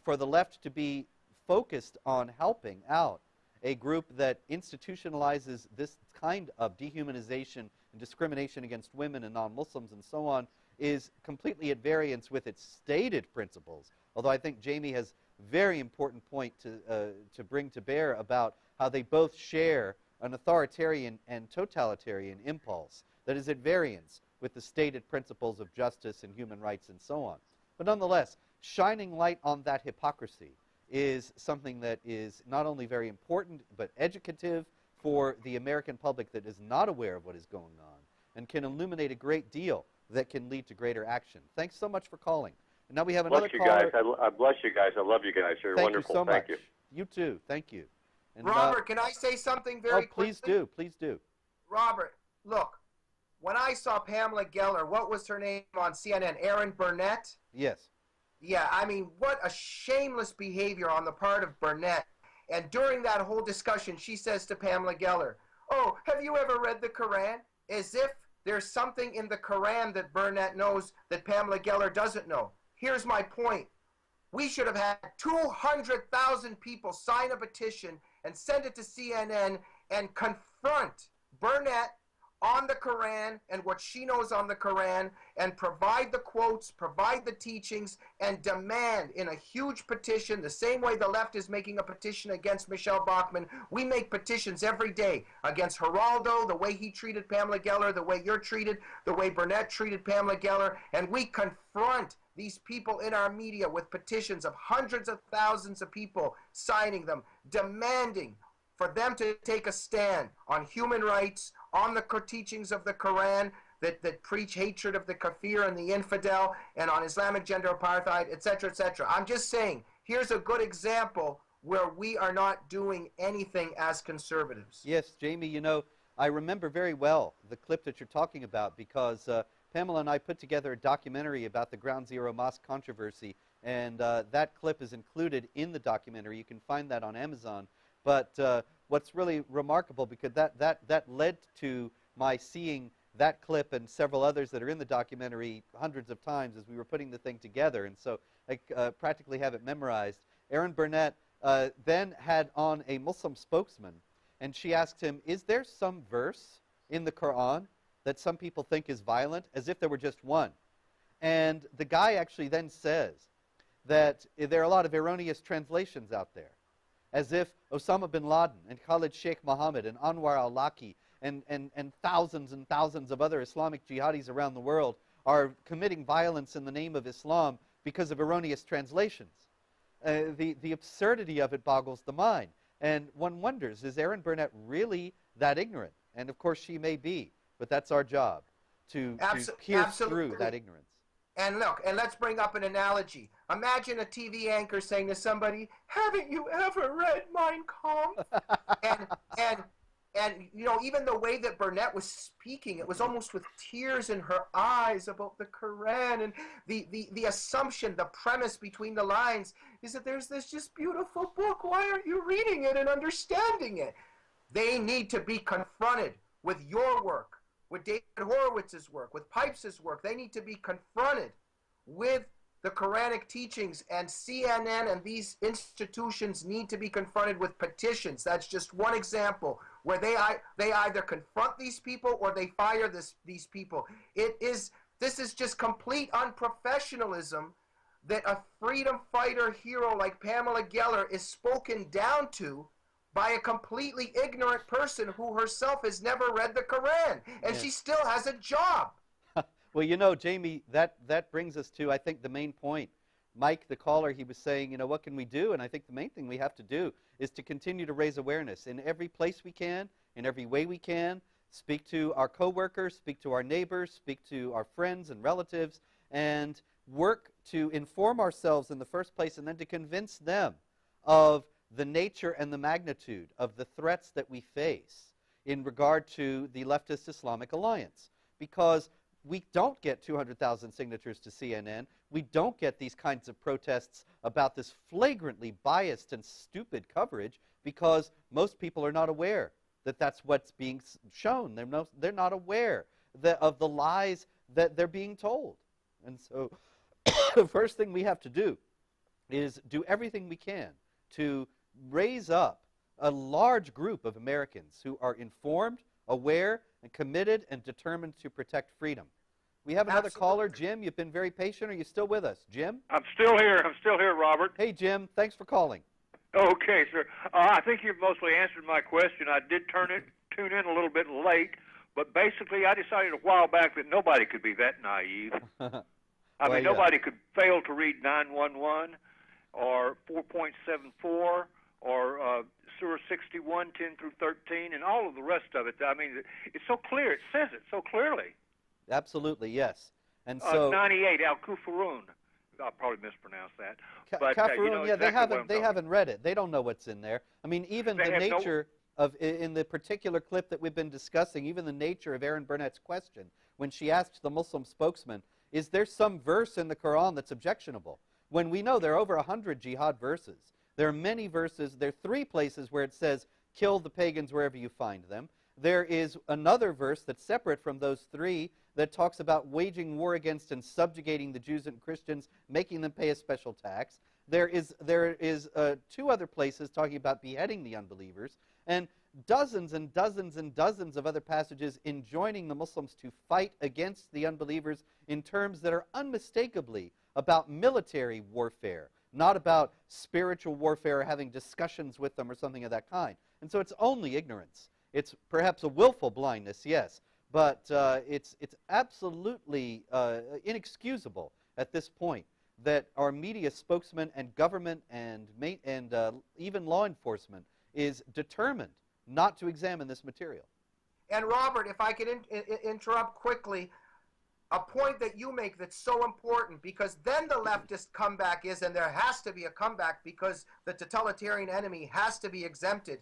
for the left to be focused on helping out a group that institutionalizes this kind of dehumanization and discrimination against women and non-Muslims and so on is completely at variance with its stated principles. Although I think Jamie has a very important point to bring to bear about how they both share an authoritarian and totalitarian impulse that is at variance with the stated principles of justice and human rights and so on. But nonetheless, shining light on that hypocrisy is something that is not only very important, but educative for the American public that is not aware of what is going on and can illuminate a great deal that can lead to greater action. Thanks so much for calling. And now we have another caller. I bless you guys. I love you guys. You're wonderful. Thank you so much. Thank you. You too. Thank you. And, Robert, can I say something very quickly? Please do. Please do. Robert, look, when I saw Pamela Geller, what was her name on CNN? Erin Burnett? Yes. Yeah, I mean, what a shameless behavior on the part of Burnett. And during that whole discussion, she says to Pamela Geller, "Oh, have you ever read the Quran?" As if there's something in the Quran that Burnett knows that Pamela Geller doesn't know. Here's my point. We should have had 200,000 people sign a petition and send it to CNN and confront Burnett on the Quran and what she knows on the Quran and provide the quotes, provide the teachings, and demand in a huge petition, the same way the left is making a petition against Michelle Bachmann. We make petitions every day against Geraldo, the way he treated Pamela Geller, the way you're treated, the way Burnett treated Pamela Geller, and we confront these people in our media with petitions of hundreds of thousands of people signing them, demanding for them to take a stand on human rights, on the teachings of the Quran that preach hatred of the kafir and the infidel, and on Islamic gender apartheid, etc., etc. I'm just saying, here's a good example where we are not doing anything as conservatives. Yes, Jamie, you know, I remember very well the clip that you're talking about because Pamela and I put together a documentary about the Ground Zero Mosque controversy, and that clip is included in the documentary. You can find that on Amazon. But what's really remarkable, because that led to my seeing that clip and several others that are in the documentary hundreds of times as we were putting the thing together, and so I practically have it memorized. Erin Burnett then had on a Muslim spokesman, and she asked him, is there some verse in the Quran that some people think is violent, as if there were just one? And the guy actually then says that there are a lot of erroneous translations out there, as if Osama bin Laden and Khalid Sheikh Mohammed and Anwar al-Awlaki and thousands and thousands of other Islamic jihadis around the world are committing violence in the name of Islam because of erroneous translations. The absurdity of it boggles the mind. And one wonders, is Erin Burnett really that ignorant? And of course she may be, but that's our job, to pierce through that ignorance. And look, and let's bring up an analogy. Imagine a TV anchor saying to somebody, "Haven't you ever read Mein Kampf?" and you know, even the way that Burnett was speaking, it was almost with tears in her eyes about the Quran, and the assumption, the premise between the lines is that there's this just beautiful book. Why aren't you reading it and understanding it? They need to be confronted with your work, with David Horowitz's work, with Pipes's work. They need to be confronted with the Quranic teachings, and CNN and these institutions need to be confronted with petitions. That's just one example where they either confront these people or they fire these people. This is just complete unprofessionalism that a freedom fighter hero like Pamela Geller is spoken down to by a completely ignorant person who herself has never read the Quran, and Yeah. she still has a job. Well, you know, Jamie, that brings us to, I think, the main point. Mike, the caller, he was saying, you know, what can we do? And I think the main thing we have to do is to continue to raise awareness in every place we can, in every way we can. Speak to our coworkers, speak to our neighbors, speak to our friends and relatives, and work to inform ourselves in the first place, and then to convince them of the nature and the magnitude of the threats that we face in regard to the Leftist-Islamic alliance. Because we don't get 200,000 signatures to CNN. We don't get these kinds of protests about this flagrantly biased and stupid coverage because most people are not aware that that's what's being shown. They're not aware of the lies that they're being told. And so the first thing we have to do is do everything we can to raise up a large group of Americans who are informed, aware, and committed and determined to protect freedom. We have another caller. Jim, you've been very patient. Are you still with us? Jim? I'm still here. I'm still here, Robert. Hey, Jim. Thanks for calling. Okay, sir. I think you've mostly answered my question. I did tune in a little bit late, but basically I decided a while back that nobody could be that naive. I mean, nobody could fail to read 911 or 4.74 or Surah 61, 10 through 13, and all of the rest of it. I mean, it's so clear. It says it so clearly. Absolutely, yes. And so 98, Al-Kufurun. I'll probably mispronounce that. But Kafirun, you know yeah, exactly they haven't read it. They don't know what's in there. I mean, even the nature of, in the particular clip that we've been discussing, even the nature of Erin Burnett's question, when she asked the Muslim spokesman, is there some verse in the Quran that's objectionable? When we know there are over 100 jihad verses. There are many verses. There are 3 places where it says, kill the pagans wherever you find them. There is another verse that's separate from those 3 that talks about waging war against and subjugating the Jews and Christians, making them pay a special tax. There is 2 other places talking about beheading the unbelievers, and dozens and dozens and dozens of other passages enjoining the Muslims to fight against the unbelievers in terms that are unmistakably about military warfare, not about spiritual warfare or having discussions with them or something of that kind. And so it's only ignorance. It's perhaps a willful blindness, yes, but it's absolutely inexcusable at this point that our media spokesman and government and even law enforcement is determined not to examine this material. And Robert, if I could interrupt quickly, a point that you make that's so important, because then the leftist comeback is, and there has to be a comeback because the totalitarian enemy has to be exempted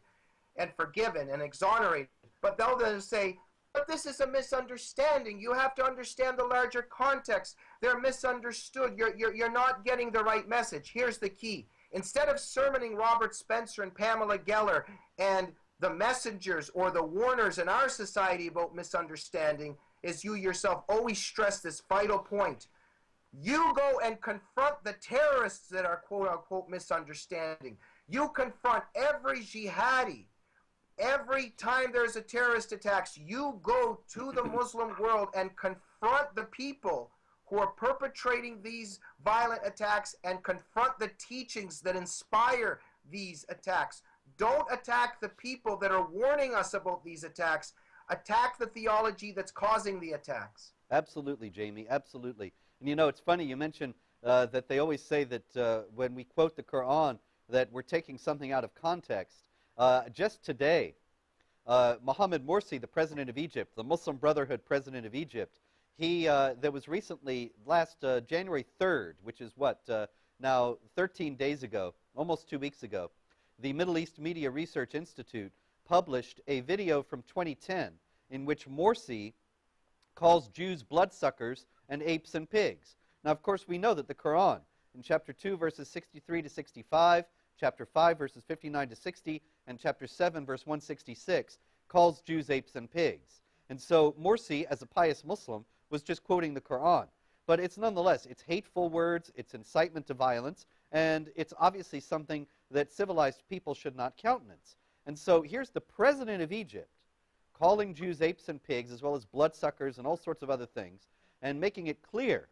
and forgiven and exonerated. But they'll then say, but this is a misunderstanding. You have to understand the larger context. They're misunderstood. You're not getting the right message. Here's the key. Instead of sermoning Robert Spencer and Pamela Geller and the messengers or the warners in our society about misunderstanding, is you yourself always stress this vital point. You go and confront the terrorists that are quote-unquote misunderstanding. You confront every jihadi. Every time there's a terrorist attack, you go to the Muslim world and confront the people who are perpetrating these violent attacks and confront the teachings that inspire these attacks. Don't attack the people that are warning us about these attacks. Attack the theology that's causing the attacks. Absolutely, Jamie, absolutely. And you know, it's funny, you mentioned that they always say that when we quote the Quran that we're taking something out of context. Just today, Mohammed Morsi, the president of Egypt, the Muslim Brotherhood president of Egypt, there was recently, last January 3rd, which is now 13 days ago, almost 2 weeks ago, the Middle East Media Research Institute published a video from 2010 in which Morsi calls Jews bloodsuckers and apes and pigs. Now, of course, we know that the Quran, in chapter 2, verses 63 to 65, chapter 5, verses 59 to 60, and chapter 7, verse 166, calls Jews apes and pigs. And so Morsi, as a pious Muslim, was just quoting the Quran. But it's nonetheless, it's hateful words, it's incitement to violence, and it's obviously something that civilized people should not countenance. And so here's the president of Egypt calling Jews apes and pigs, as well as bloodsuckers and all sorts of other things, and making it clear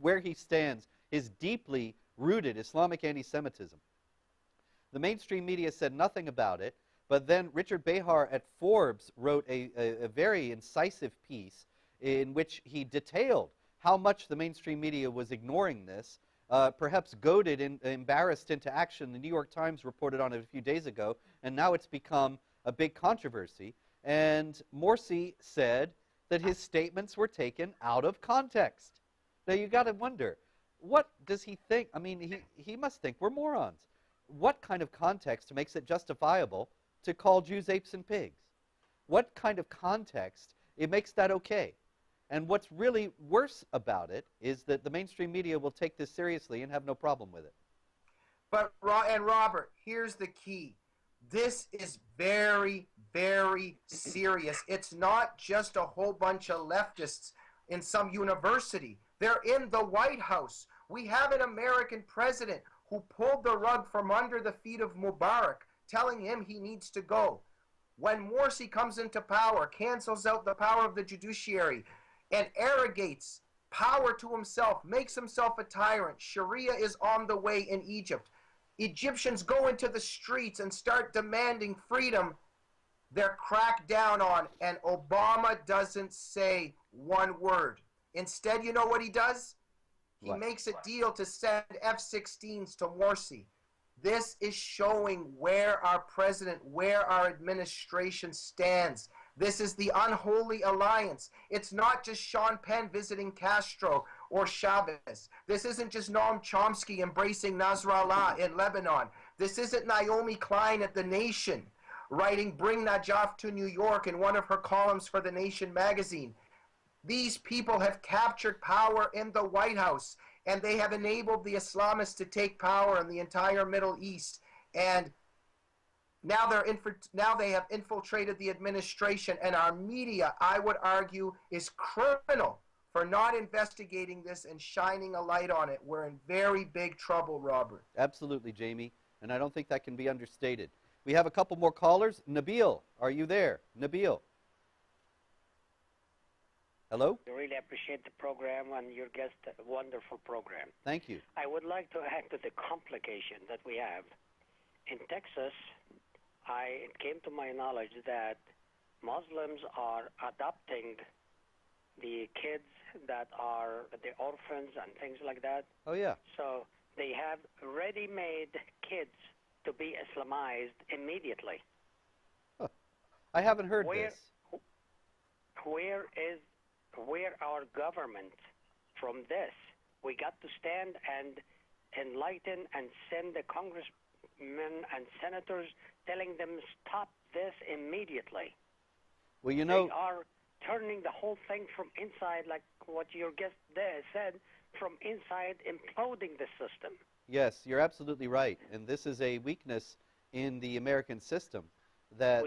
where he stands his deeply rooted Islamic anti-Semitism. The mainstream media said nothing about it, but then Richard Behar at Forbes wrote a very incisive piece in which he detailed how much the mainstream media was ignoring this, perhaps goaded and embarrassed into action. The New York Times reported on it a few days ago, and now it's become a big controversy. And Morsi said that his statements were taken out of context. Now you got to wonder, what does he think? I mean, he must think we're morons. What kind of context makes it justifiable to call Jews apes and pigs? What kind of context it makes that okay? And what's really worse about it is that the mainstream media will take this seriously and have no problem with it. But, Robert, here's the key. This is very, very serious. It's not just a whole bunch of leftists in some university. They're in the White House. We have an American president who pulled the rug from under the feet of Mubarak, telling him he needs to go. When Morsi comes into power, cancels out the power of the judiciary, and arrogates power to himself, makes himself a tyrant. Sharia is on the way in Egypt. Egyptians go into the streets and start demanding freedom. They're cracked down on, and Obama doesn't say one word. Instead, you know what he does? He makes a deal to send F-16s to Morsi. This is showing where our president, where our administration stands. This is the unholy alliance. It's not just Sean Penn visiting Castro or Chavez. This isn't just Noam Chomsky embracing Nasrallah in Lebanon. This isn't Naomi Klein at The Nation writing Bring Najaf to New York in one of her columns for The Nation magazine. These people have captured power in the White House, and they have enabled the Islamists to take power in the entire Middle East. And now they have infiltrated the administration, and our media, I would argue, is criminal for not investigating this and shining a light on it. We're in very big trouble, Robert. Absolutely, Jamie, and I don't think that can be understated. We have a couple more callers. Nabil, are you there? Nabil. Hello? I really appreciate the program and your guest, a wonderful program. Thank you. I would like to add to the complication that we have. In Texas, it came to my knowledge that Muslims are adopting the kids that are the orphans and things like that. Oh, yeah. So they have ready-made kids to be Islamized immediately. Huh. I haven't heard this. Where our government from this? We got to stand and enlighten and send the congressmen and senators telling them stop this immediately. Well, you know, they are turning the whole thing from inside, like what your guest there said, from inside, imploding the system. Yes, you're absolutely right. And this is a weakness in the American system that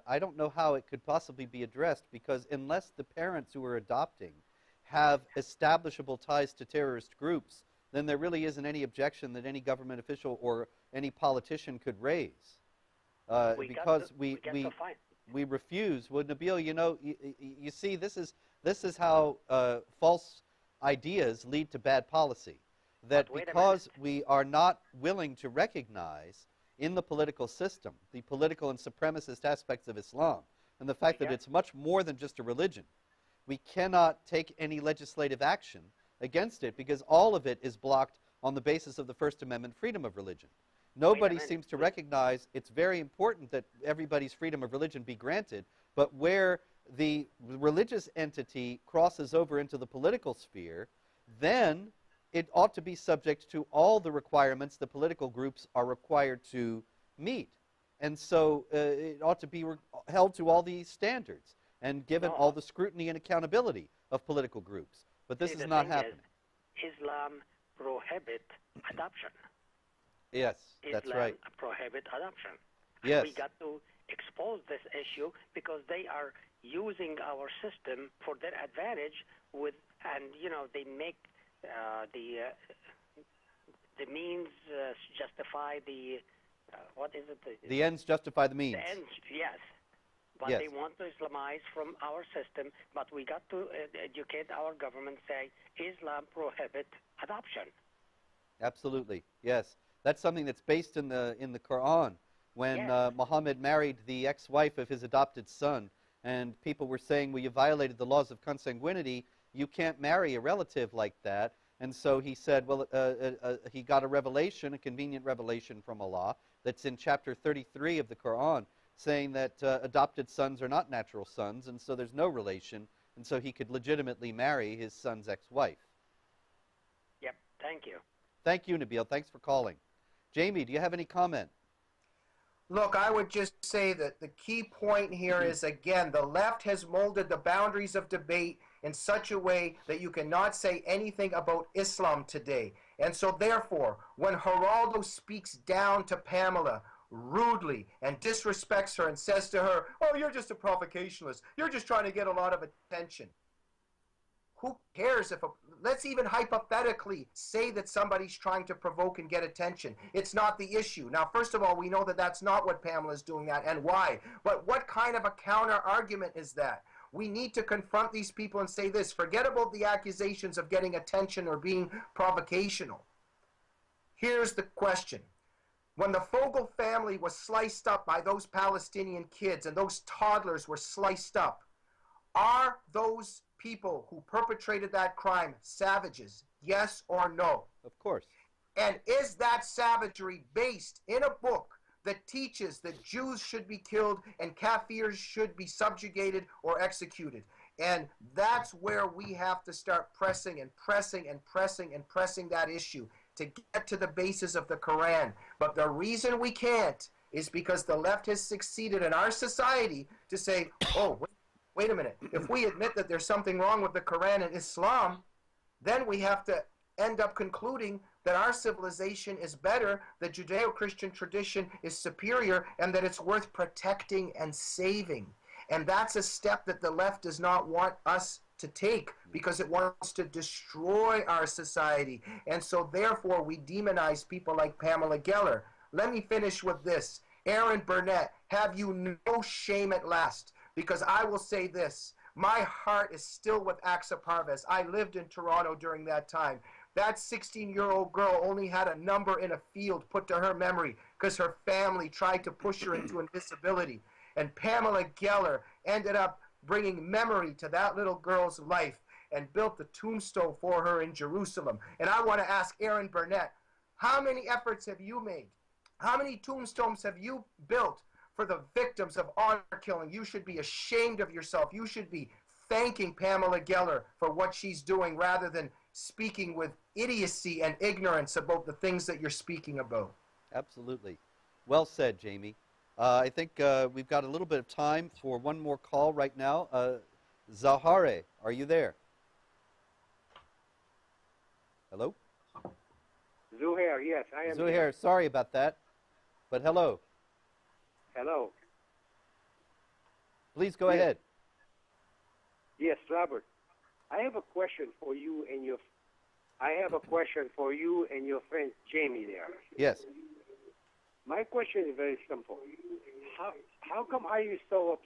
I don't know how it could possibly be addressed, because unless the parents who are adopting have establishable ties to terrorist groups, then there really isn't any objection that any government official or any politician could raise. Because we refuse. Well, Nabil, you know, you see, this is how false ideas lead to bad policy. That because we are not willing to recognize in the political system the political and supremacist aspects of Islam, and the fact that it's much more than just a religion, we cannot take any legislative action against it, because all of it is blocked on the basis of the First Amendment freedom of religion. Nobody seems to recognize it's very important that everybody's freedom of religion be granted, but where the religious entity crosses over into the political sphere, then it ought to be subject to all the requirements the political groups are required to meet. And so it ought to be held to all these standards and given all the scrutiny and accountability of political groups. But this is not happening. Islam prohibits adoption. Yes, that's right. Islam prohibits adoption. Yes. We got to expose this issue because they are using our system for their advantage and you know, they make the means justify the what is it? The ends justify the means. The ends, yes. But they want to Islamize from our system. But we got to educate our government, say Islam prohibits adoption. Absolutely, yes. That's something that's based in the Quran when Yes. Muhammad married the ex-wife of his adopted son, and people were saying, well, you violated the laws of consanguinity. You can't marry a relative like that. And so he said, well, he got a revelation, a convenient revelation from Allah, that's in chapter 33 of the Quran, saying that adopted sons are not natural sons, and so there's no relation, and so he could legitimately marry his son's ex-wife. Yep. Thank you. Thank you, Nabil. Thanks for calling. Jamie, do you have any comment? Look, I would just say that the key point here is, again, the left has molded the boundaries of debate in such a way that you cannot say anything about Islam today. And so, therefore, when Geraldo speaks down to Pamela rudely and disrespects her and says to her, oh, you're just a provocationalist, you're just trying to get a lot of attention. Who cares let's even hypothetically say that somebody's trying to provoke and get attention. It's not the issue. Now, first of all, we know that that's not what Pamela's doing that and why. But what kind of a counter argument is that? We need to confront these people and say this. Forget about the accusations of getting attention or being provocational. Here's the question. When the Fogel family was sliced up by those Palestinian kids and those toddlers were sliced up, are those people who perpetrated that crime savages? Yes or no? Of course. And is that savagery based in a book that teaches that Jews should be killed and Kafirs should be subjugated or executed? And that's where we have to start pressing and pressing and pressing and pressing that issue to get to the basis of the Quran. But the reason we can't is because the left has succeeded in our society to say, oh, wait a minute. If we admit that there's something wrong with the Quran and Islam, then we have to end up concluding that our civilization is better, that Judeo-Christian tradition is superior, and that it's worth protecting and saving. And that's a step that the left does not want us to take because it wants to destroy our society. And so therefore we demonize people like Pamela Geller. Let me finish with this. Aaron Burnett, have you no shame at last? Because I will say this, my heart is still with Aksa Parvez. I lived in Toronto during that time. That 16-year-old girl only had a number in a field put to her memory because her family tried to push her into invisibility. And Pamela Geller ended up bringing memory to that little girl's life and built the tombstone for her in Jerusalem. And I want to ask Aaron Burnett, how many efforts have you made? How many tombstones have you built for the victims of honor killing? You should be ashamed of yourself. You should be thanking Pamela Geller for what she's doing rather than speaking with idiocy and ignorance about the things that you're speaking about. Absolutely. Well said, Jamie. I think we've got a little bit of time for one more call right now. Zahare, are you there? Hello? Zuhair, yes, I am. Zuhair, sorry about that, but hello. Hello. Please go ahead. Yes, Robert. I have a question for you and your friend Jamie there. Yes. My question is very simple. How come are you so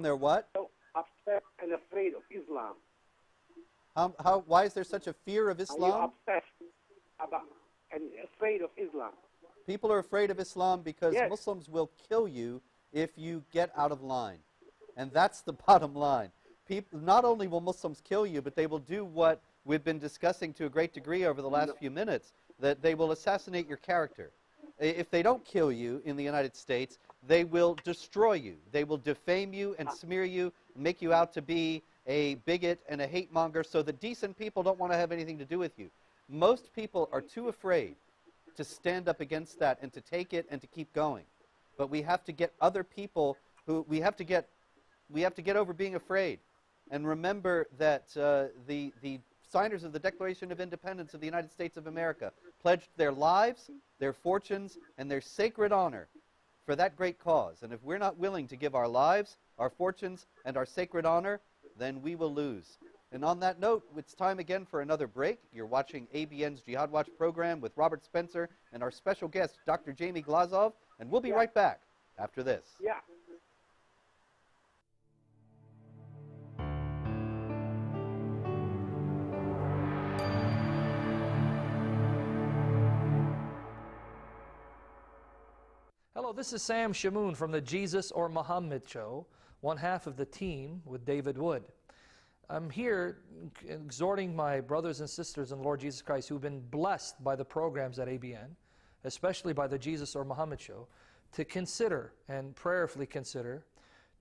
they're what? So upset and afraid of Islam? Why is there such a fear of Islam? Are you obsessed about and afraid of Islam? People are afraid of Islam because Yes. Muslims will kill you if you get out of line. And that's the bottom line. Not only will Muslims kill you, but they will do what we've been discussing to a great degree over the last few minutes, that they will assassinate your character. If they don't kill you in the United States, they will destroy you. They will defame you and smear you, make you out to be a bigot and a hate monger so that decent people don't want to have anything to do with you. Most people are too afraid to stand up against that and to take it and to keep going. But we have to get other people who we have to get over being afraid. And remember that the signers of the Declaration of Independence of the United States of America pledged their lives, their fortunes, and their sacred honor for that great cause. And if we're not willing to give our lives, our fortunes, and our sacred honor, then we will lose. And on that note, it's time again for another break. You're watching ABN's Jihad Watch program with Robert Spencer and our special guest, Dr. Jamie Glazov, and we'll be right back after this. Yeah. Hello, this is Sam Shamoon from the Jesus or Muhammad Show, one half of the team with David Wood. I'm here exhorting my brothers and sisters in the Lord Jesus Christ who've been blessed by the programs at ABN, especially by the Jesus or Muhammad Show, to consider and prayerfully consider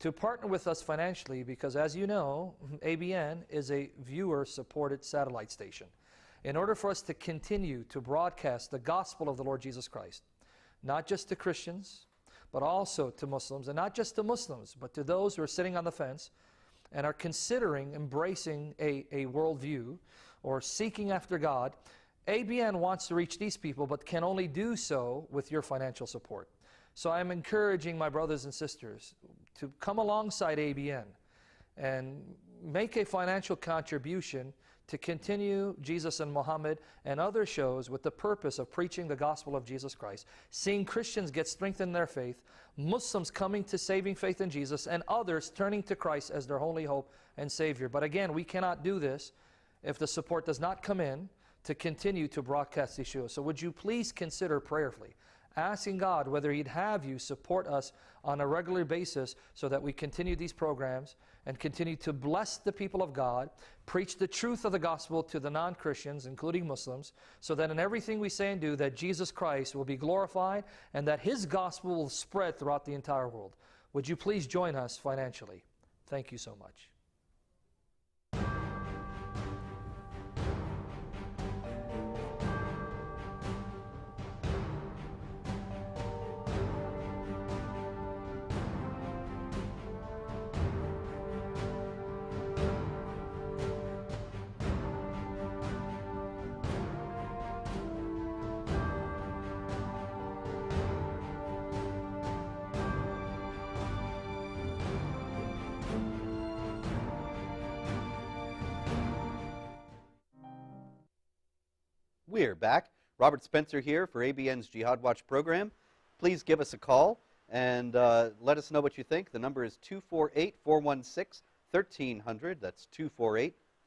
to partner with us financially, because as you know, ABN is a viewer-supported satellite station. In order for us to continue to broadcast the gospel of the Lord Jesus Christ, not just to Christians, but also to Muslims, and not just to Muslims, but to those who are sitting on the fence and are considering embracing a worldview or seeking after God, ABN wants to reach these people, but can only do so with your financial support. So I'm encouraging my brothers and sisters to come alongside ABN and make a financial contribution to continue Jesus and Muhammad and other shows with the purpose of preaching the gospel of Jesus Christ, seeing Christians get strengthened in their faith, Muslims coming to saving faith in Jesus, and others turning to Christ as their only hope and Savior. But again, we cannot do this if the support does not come in to continue to broadcast these shows. So would you please consider prayerfully asking God whether He'd have you support us on a regular basis so that we continue these programs and continue to bless the people of God, preach the truth of the gospel to the non-Christians, including Muslims, so that in everything we say and do, that Jesus Christ will be glorified and that His gospel will spread throughout the entire world. Would you please join us financially? Thank you so much. We're back. Robert Spencer here for ABN's Jihad Watch program. Please give us a call and let us know what you think. The number is 248-416-1300. That's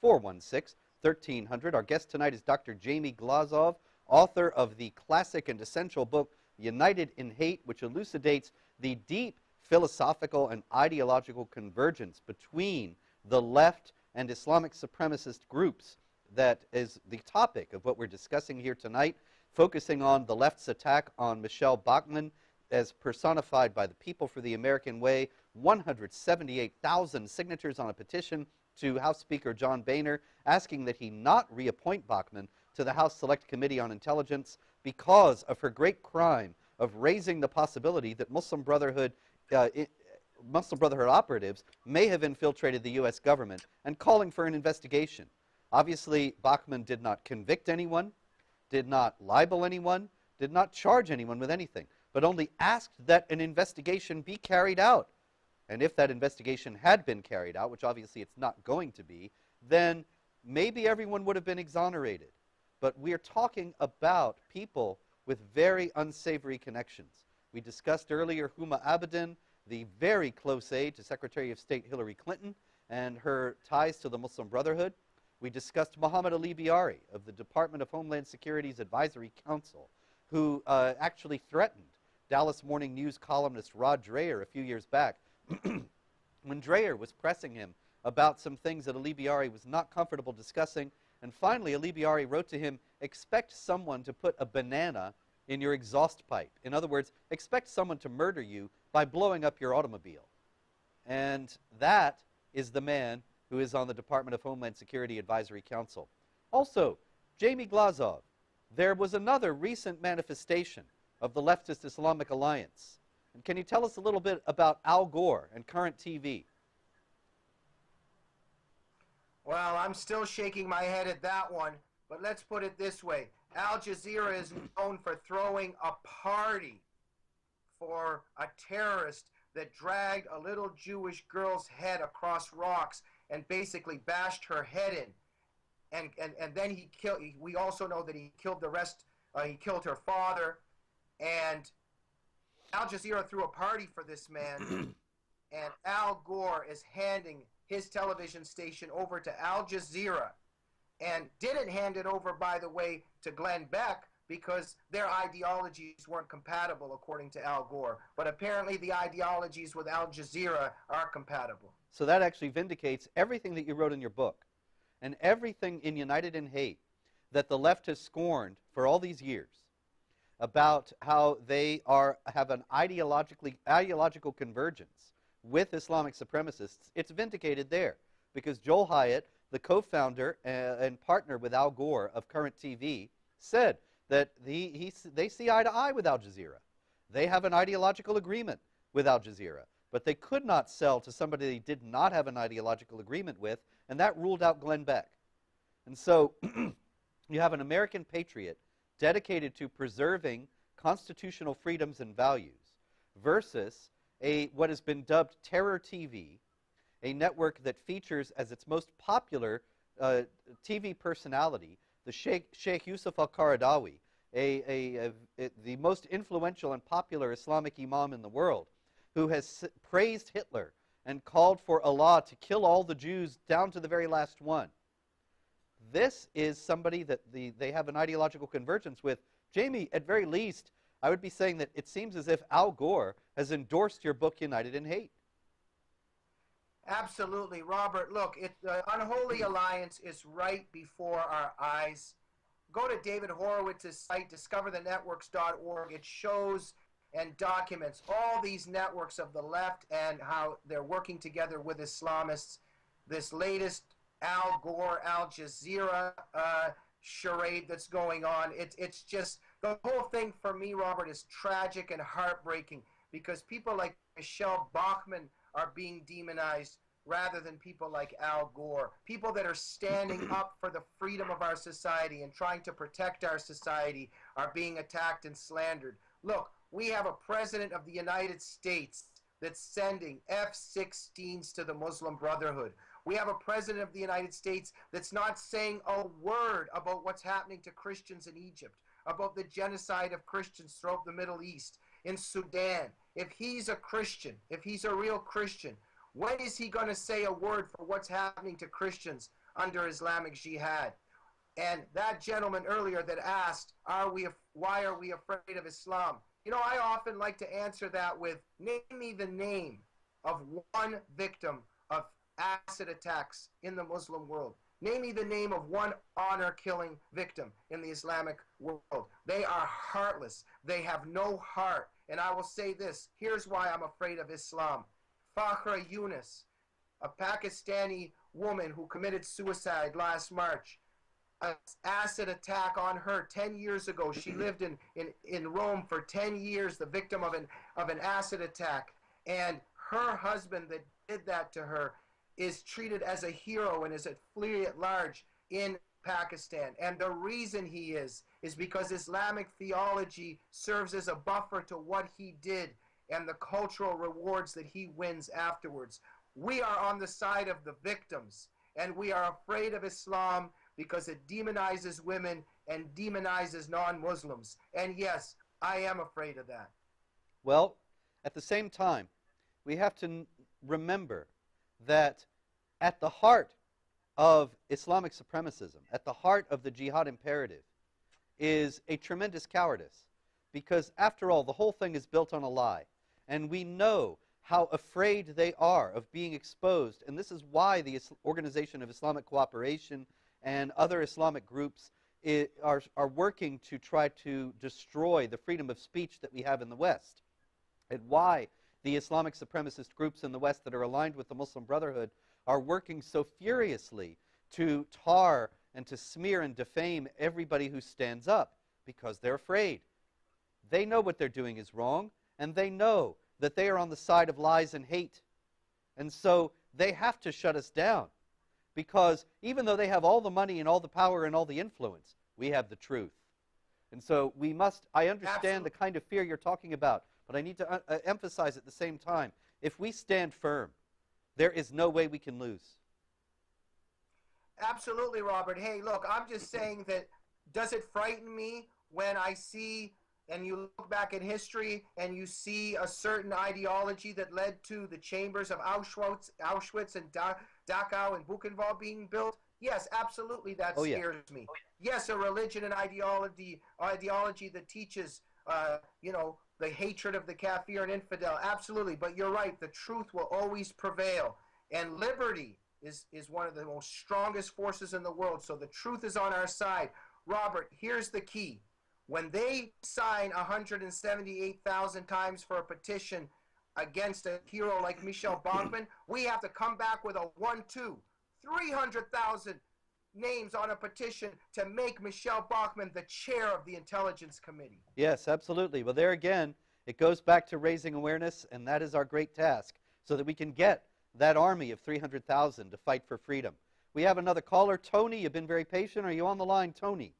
248-416-1300. Our guest tonight is Dr. Jamie Glazov, author of the classic and essential book, United in Hate, which elucidates the deep philosophical and ideological convergence between the left and Islamic supremacist groups. That is the topic of what we're discussing here tonight, focusing on the left's attack on Michelle Bachmann as personified by the People for the American Way, 178,000 signatures on a petition to House Speaker John Boehner asking that he not reappoint Bachmann to the House Select Committee on Intelligence because of her great crime of raising the possibility that Muslim Brotherhood operatives may have infiltrated the U.S. government, and calling for an investigation. Obviously, Bachmann did not convict anyone, did not libel anyone, did not charge anyone with anything, but only asked that an investigation be carried out. And if that investigation had been carried out, which obviously it's not going to be, then maybe everyone would have been exonerated. But we are talking about people with very unsavory connections. We discussed earlier Huma Abedin, the very close aide to Secretary of State Hillary Clinton, and her ties to the Muslim Brotherhood. We discussed Muhammad Ali Biari of the Department of Homeland Security's Advisory Council, who actually threatened Dallas Morning News columnist Rod Dreher a few years back when Dreher was pressing him about some things that Ali Biari was not comfortable discussing. And finally, Ali Biari wrote to him, expect someone to put a banana in your exhaust pipe. In other words, expect someone to murder you by blowing up your automobile. And that is the man who is on the Department of Homeland Security Advisory Council. Also, Jamie Glazov, there was another recent manifestation of the Leftist-Islamic alliance. And can you tell us a little bit about Al Gore and Current TV? Well, I'm still shaking my head at that one, but let's put it this way. Al Jazeera is known for throwing a party for a terrorist that dragged a little Jewish girl's head across rocks and basically bashed her head in. And then he killed, we also know that he killed the rest, he killed her father. And Al Jazeera threw a party for this man, and Al Gore is handing his television station over to Al Jazeera, and didn't hand it over, by the way, to Glenn Beck, because their ideologies weren't compatible according to Al Gore. But apparently the ideologies with Al Jazeera are compatible. So that actually vindicates everything that you wrote in your book and everything in United in Hate that the left has scorned for all these years about how they have an ideological convergence with Islamic supremacists. It's vindicated there because Joel Hyatt, the co-founder and partner with Al Gore of Current TV, said that they see eye to eye with Al Jazeera. They have an ideological agreement with Al Jazeera, but they could not sell to somebody they did not have an ideological agreement with, and that ruled out Glenn Beck. And so you have an American patriot dedicated to preserving constitutional freedoms and values versus what has been dubbed Terror TV, a network that features as its most popular TV personality the Sheikh Yusuf al-Qaradawi, the most influential and popular Islamic imam in the world, who has praised Hitler and called for Allah to kill all the Jews down to the very last one. This is somebody that they have an ideological convergence with. Jamie, at very least, I would be saying that it seems as if Al Gore has endorsed your book, United in Hate. Absolutely, Robert. Look, the Unholy Alliance is right before our eyes. Go to David Horowitz's site, discoverthenetworks.org. It shows and documents all these networks of the left and how they're working together with Islamists. This latest Al Gore, Al Jazeera charade that's going on. It's just, the whole thing for me, Robert, is tragic and heartbreaking because people like Michelle Bachmann are being demonized rather than people like Al Gore. People that are standing up for the freedom of our society and trying to protect our society are being attacked and slandered. Look, we have a president of the United States that's sending F-16s to the Muslim Brotherhood. We have a president of the United States that's not saying a word about what's happening to Christians in Egypt, about the genocide of Christians throughout the Middle East, in Sudan. If he's a Christian, if he's a real Christian, when is he going to say a word for what's happening to Christians under Islamic Jihad? And that gentleman earlier that asked, why are we afraid of Islam? You know, I often like to answer that with, name me the name of one victim of acid attacks in the Muslim world. Name me the name of one honor-killing victim in the Islamic world. They are heartless. They have no heart. And I will say this, here's why I'm afraid of Islam. Fakhra Yunus, a Pakistani woman who committed suicide last March, an acid attack on her 10 years ago. She lived in Rome for 10 years, the victim of an acid attack. And her husband that did that to her is treated as a hero and is at flea at large in Pakistan. And the reason he is because Islamic theology serves as a buffer to what he did and the cultural rewards that he wins afterwards. We are on the side of the victims, and we are afraid of Islam because it demonizes women and demonizes non-Muslims. And yes, I am afraid of that. Well, at the same time, we have to remember that at the heart of Islamic supremacism, at the heart of the jihad imperative, is a tremendous cowardice. Because after all, the whole thing is built on a lie. And we know how afraid they are of being exposed. And this is why the Organization of Islamic Cooperation and other Islamic groups are working to try to destroy the freedom of speech that we have in the West. And why the Islamic supremacist groups in the West that are aligned with the Muslim Brotherhood are working so furiously to tar and to smear and defame everybody who stands up, because they're afraid. They know what they're doing is wrong, and they know that they are on the side of lies and hate. And so they have to shut us down, because even though they have all the money and all the power and all the influence, we have the truth. And so we must, I understand Absolutely. the kind of fear you're talking about, but I need to emphasize at the same time, if we stand firm, there is no way we can lose. Absolutely, Robert. Hey, look, I'm just saying that, does it frighten me when I see, and you look back in history and you see a certain ideology that led to the chambers of Auschwitz and Dachau and Buchenwald being built? Yes, absolutely, that scares me. Yes, a religion and ideology that teaches, the hatred of the kafir and infidel. Absolutely. But you're right. The truth will always prevail. And liberty is one of the most strongest forces in the world. So the truth is on our side. Robert, here's the key. When they sign 178,000 times for a petition against a hero like Michel Bachmann, we have to come back with a 1-2. 300,000 names on a petition to make Michel Bachmann the chair of the Intelligence Committee. Yes, absolutely. Well, there again, it goes back to raising awareness, and that is our great task, so that we can get that army of 300,000 to fight for freedom. We have another caller. Tony, you've been very patient. Are you on the line, Tony?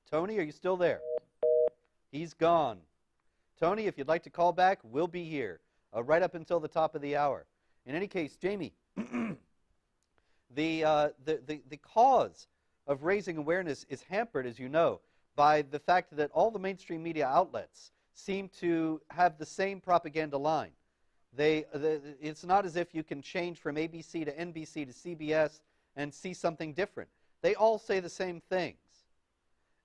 Tony, are you still there? He's gone. Tony, if you'd like to call back, we'll be here right up until the top of the hour. In any case, Jamie, the cause of raising awareness is hampered, as you know, by the fact that all the mainstream media outlets seem to have the same propaganda line. It's not as if you can change from ABC to NBC to CBS and see something different. They all say the same things.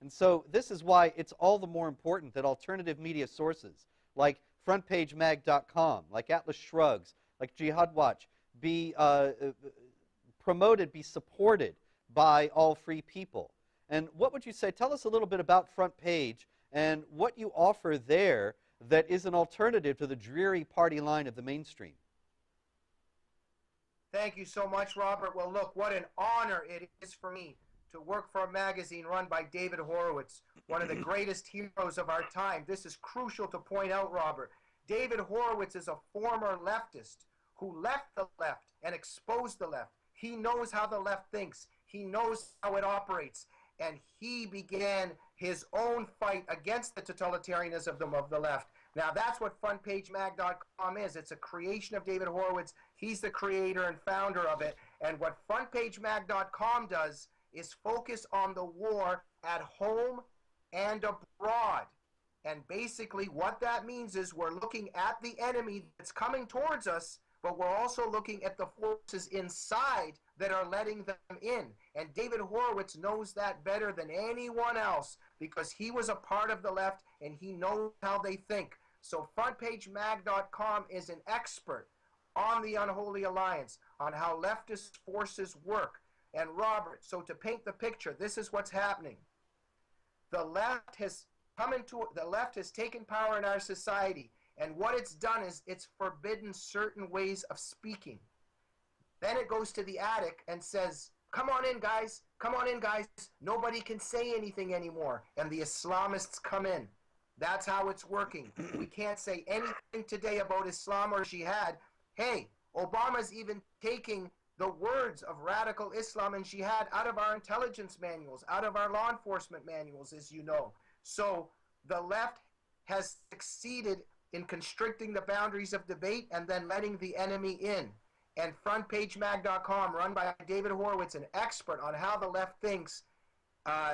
And so this is why it's all the more important that alternative media sources like FrontPageMag.com, like Atlas Shrugs, like Jihad Watch, be promoted, be supported by all free people. And what would you say? Tell us a little bit about Front Page and what you offer there that is an alternative to the dreary party line of the mainstream. Thank you so much, Robert. Well, look, what an honor it is for me to work for a magazine run by David Horowitz, one of the greatest heroes of our time. This is crucial to point out, Robert. David Horowitz is a former leftist who left the left and exposed the left. He knows how the left thinks. He knows how it operates. And he began his own fight against the totalitarianism of the left. Now, that's what FrontPageMag.com is. It's a creation of David Horowitz. He's the creator and founder of it. And what FrontPageMag.com does is focus on the war at home and abroad. And basically what that means is we're looking at the enemy that's coming towards us, but we're also looking at the forces inside that are letting them in. And David Horowitz knows that better than anyone else because he was a part of the left and he knows how they think. So FrontPageMag.com is an expert on the unholy alliance, on how leftist forces work. And Robert, so to paint the picture, this is what's happening. The left has taken power in our society, and what it's done is it's forbidden certain ways of speaking. Then it goes to the attic and says, come on in, guys. Come on in, guys. Nobody can say anything anymore. And the Islamists come in. That's how it's working. We can't say anything today about Islam or jihad. Hey, Obama's even taking the words of radical Islam and jihad out of our intelligence manuals, out of our law enforcement manuals, as you know. So the left has succeeded in constricting the boundaries of debate and then letting the enemy in. And FrontPageMag.com, run by David Horowitz, an expert on how the left thinks,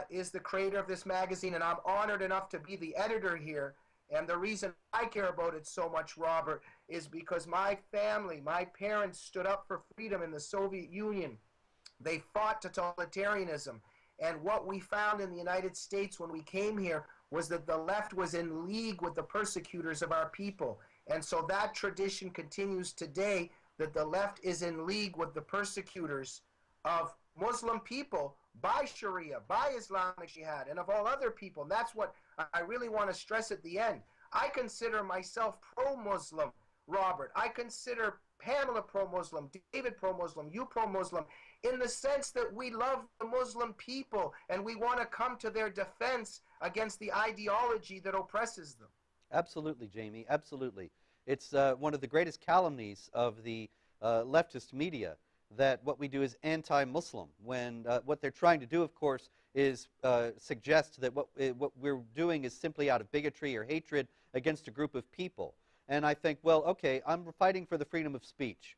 is the creator of this magazine. And I'm honored enough to be the editor here. And the reason I care about it so much, Robert, is because my family, my parents stood up for freedom in the Soviet Union. They fought totalitarianism. And what we found in the United States when we came here was that the left was in league with the persecutors of our people. And so that tradition continues today, that the left is in league with the persecutors of Muslim people by Sharia, by Islamic Jihad, and of all other people. And that's what I really want to stress at the end. I consider myself pro-Muslim, Robert. I consider Pamela pro-Muslim, David pro-Muslim, you pro-Muslim, in the sense that we love the Muslim people and we want to come to their defense against the ideology that oppresses them. Absolutely, Jamie, absolutely. It's one of the greatest calumnies of the leftist media that what we do is anti-Muslim, when what they're trying to do, of course, is suggest that what we're doing is simply out of bigotry or hatred against a group of people. And I think, well, okay, I'm fighting for the freedom of speech.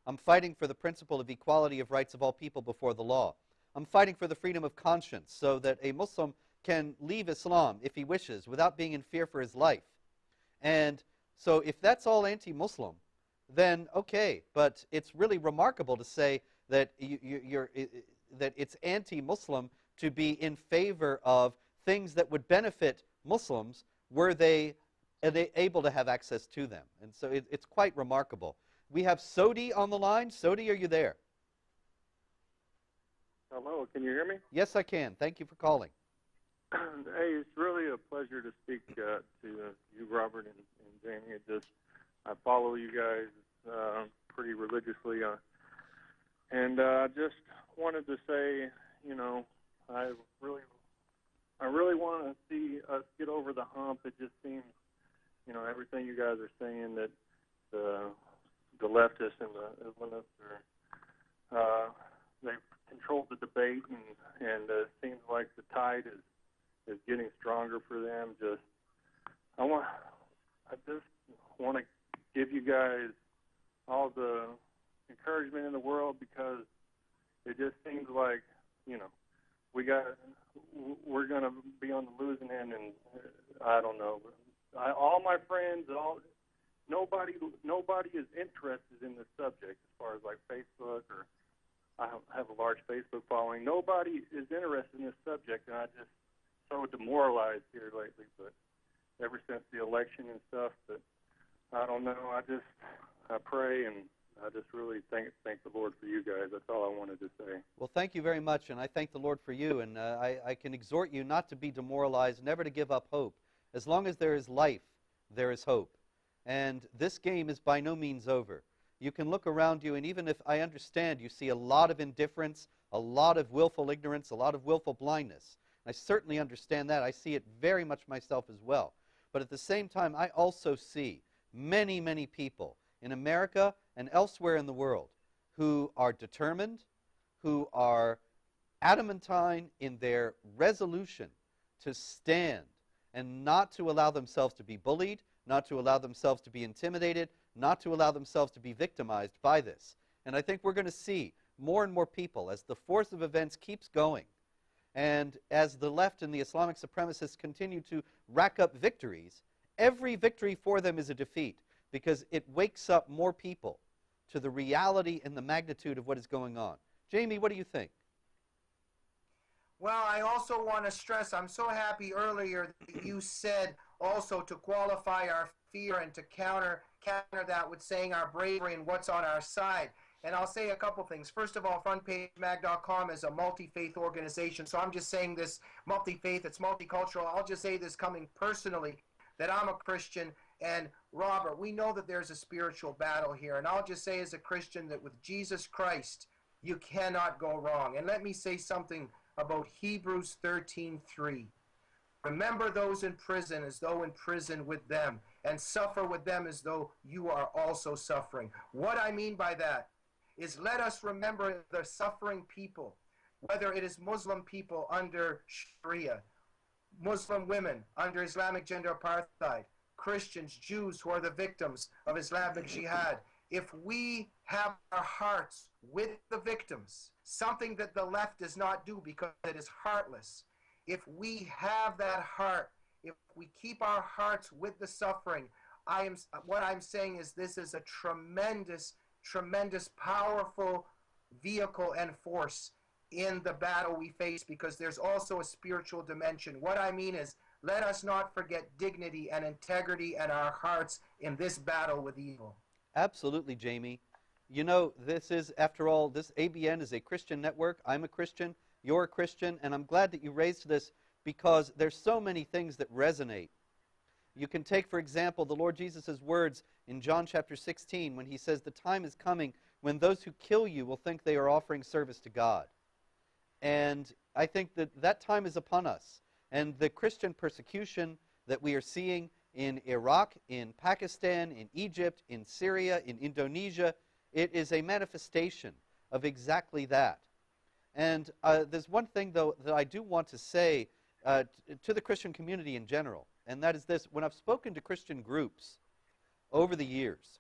I'm fighting for the principle of equality of rights of all people before the law. I'm fighting for the freedom of conscience so that a Muslim can leave Islam if he wishes without being in fear for his life. And so if that's all anti-Muslim, then okay, but it's really remarkable to say that that it's anti-Muslim to be in favor of things that would benefit Muslims were they able to have access to them. And so it's quite remarkable. We have Sodi on the line. Sodi, are you there? Hello, can you hear me? Yes, I can. Thank you for calling. Hey, it's really a pleasure to speak to you, Robert, and Jamie. I follow you guys pretty religiously, and I just wanted to say, I really want to see us get over the hump. It just seems, everything you guys are saying, that the leftists and the Islamists they've controlled the debate, and it seems like the tide is getting stronger for them. I just want to give you guys all the encouragement in the world, because it just seems like, we're going to be on the losing end, and I don't know. All my friends, nobody is interested in this subject as far as like Facebook, or I have a large Facebook following. Nobody is interested in this subject, and I just so demoralized here lately. But ever since the election and stuff, but I don't know. I pray, and I just really thank the Lord for you guys. That's all I wanted to say. Well, thank you very much, and I thank the Lord for you. And I can exhort you not to be demoralized, never to give up hope. As long as there is life, there is hope. And this game is by no means over. You can look around you, and even if I understand you see a lot of indifference, a lot of willful ignorance, a lot of willful blindness. I certainly understand that. I see it very much myself as well. But at the same time, I also see many, many people in America and elsewhere in the world who are determined, who are adamantine in their resolution to stand and not to allow themselves to be bullied, not to allow themselves to be intimidated, not to allow themselves to be victimized by this. And I think we're going to see more and more people as the force of events keeps going, and as the left and the Islamic supremacists continue to rack up victories. Every victory for them is a defeat, because it wakes up more people to the reality and the magnitude of what is going on. Jamie, what do you think? Well, I also want to stress, I'm so happy earlier that you said also to qualify our fear and to counter that with saying our bravery and what's on our side. And I'll say a couple things. First of all, frontpagemag.com is a multi-faith organization, so I'm just saying this multi-faith, it's multicultural. I'll just say this coming personally, that I'm a Christian, and Robert, we know that there's a spiritual battle here, and I'll just say as a Christian that with Jesus Christ, you cannot go wrong. And let me say something about Hebrews 13:3. Remember those in prison as though in prison with them, and suffer with them as though you are also suffering. What I mean by that is, let us remember the suffering people, whether it is Muslim people under Sharia, Muslim women under Islamic gender apartheid, Christians, Jews who are the victims of Islamic jihad. If we have our hearts with the victims, something that the left does not do because it is heartless, if we have that heart, if we keep our hearts with the suffering, what I'm saying is this is a tremendous, tremendous, powerful vehicle and force in the battle we face, because there's also a spiritual dimension. What I mean is, let us not forget dignity and integrity and our hearts in this battle with evil. Absolutely, Jamie. You know, this is, after all, this ABN is a Christian network. I'm a Christian, you're a Christian, and I'm glad that you raised this, because there's so many things that resonate. You can take, for example, the Lord Jesus' words in John chapter 16 when he says, the time is coming when those who kill you will think they are offering service to God. And I think that that time is upon us. And the Christian persecution that we are seeing in Iraq, in Pakistan, in Egypt, in Syria, in Indonesia, it is a manifestation of exactly that. And there's one thing, though, that I do want to say to the Christian community in general, and that is this. When I've spoken to Christian groups over the years,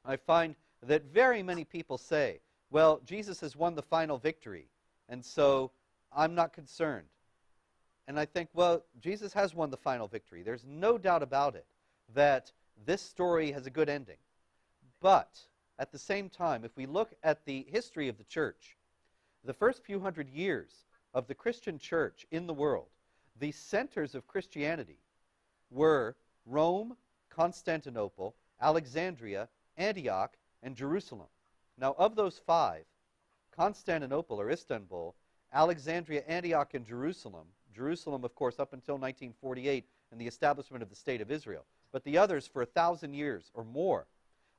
I find that very many people say, well, Jesus has won the final victory, and so I'm not concerned. And I think, well, Jesus has won the final victory. There's no doubt about it that this story has a good ending. But at the same time, if we look at the history of the church, the first few hundred years of the Christian church in the world, the centers of Christianity were Rome, Constantinople, Alexandria, Antioch, and Jerusalem. Now, of those five, Constantinople or Istanbul, Alexandria, Antioch, and Jerusalem, Jerusalem, of course, up until 1948 and the establishment of the State of Israel, but the others for 1,000 years or more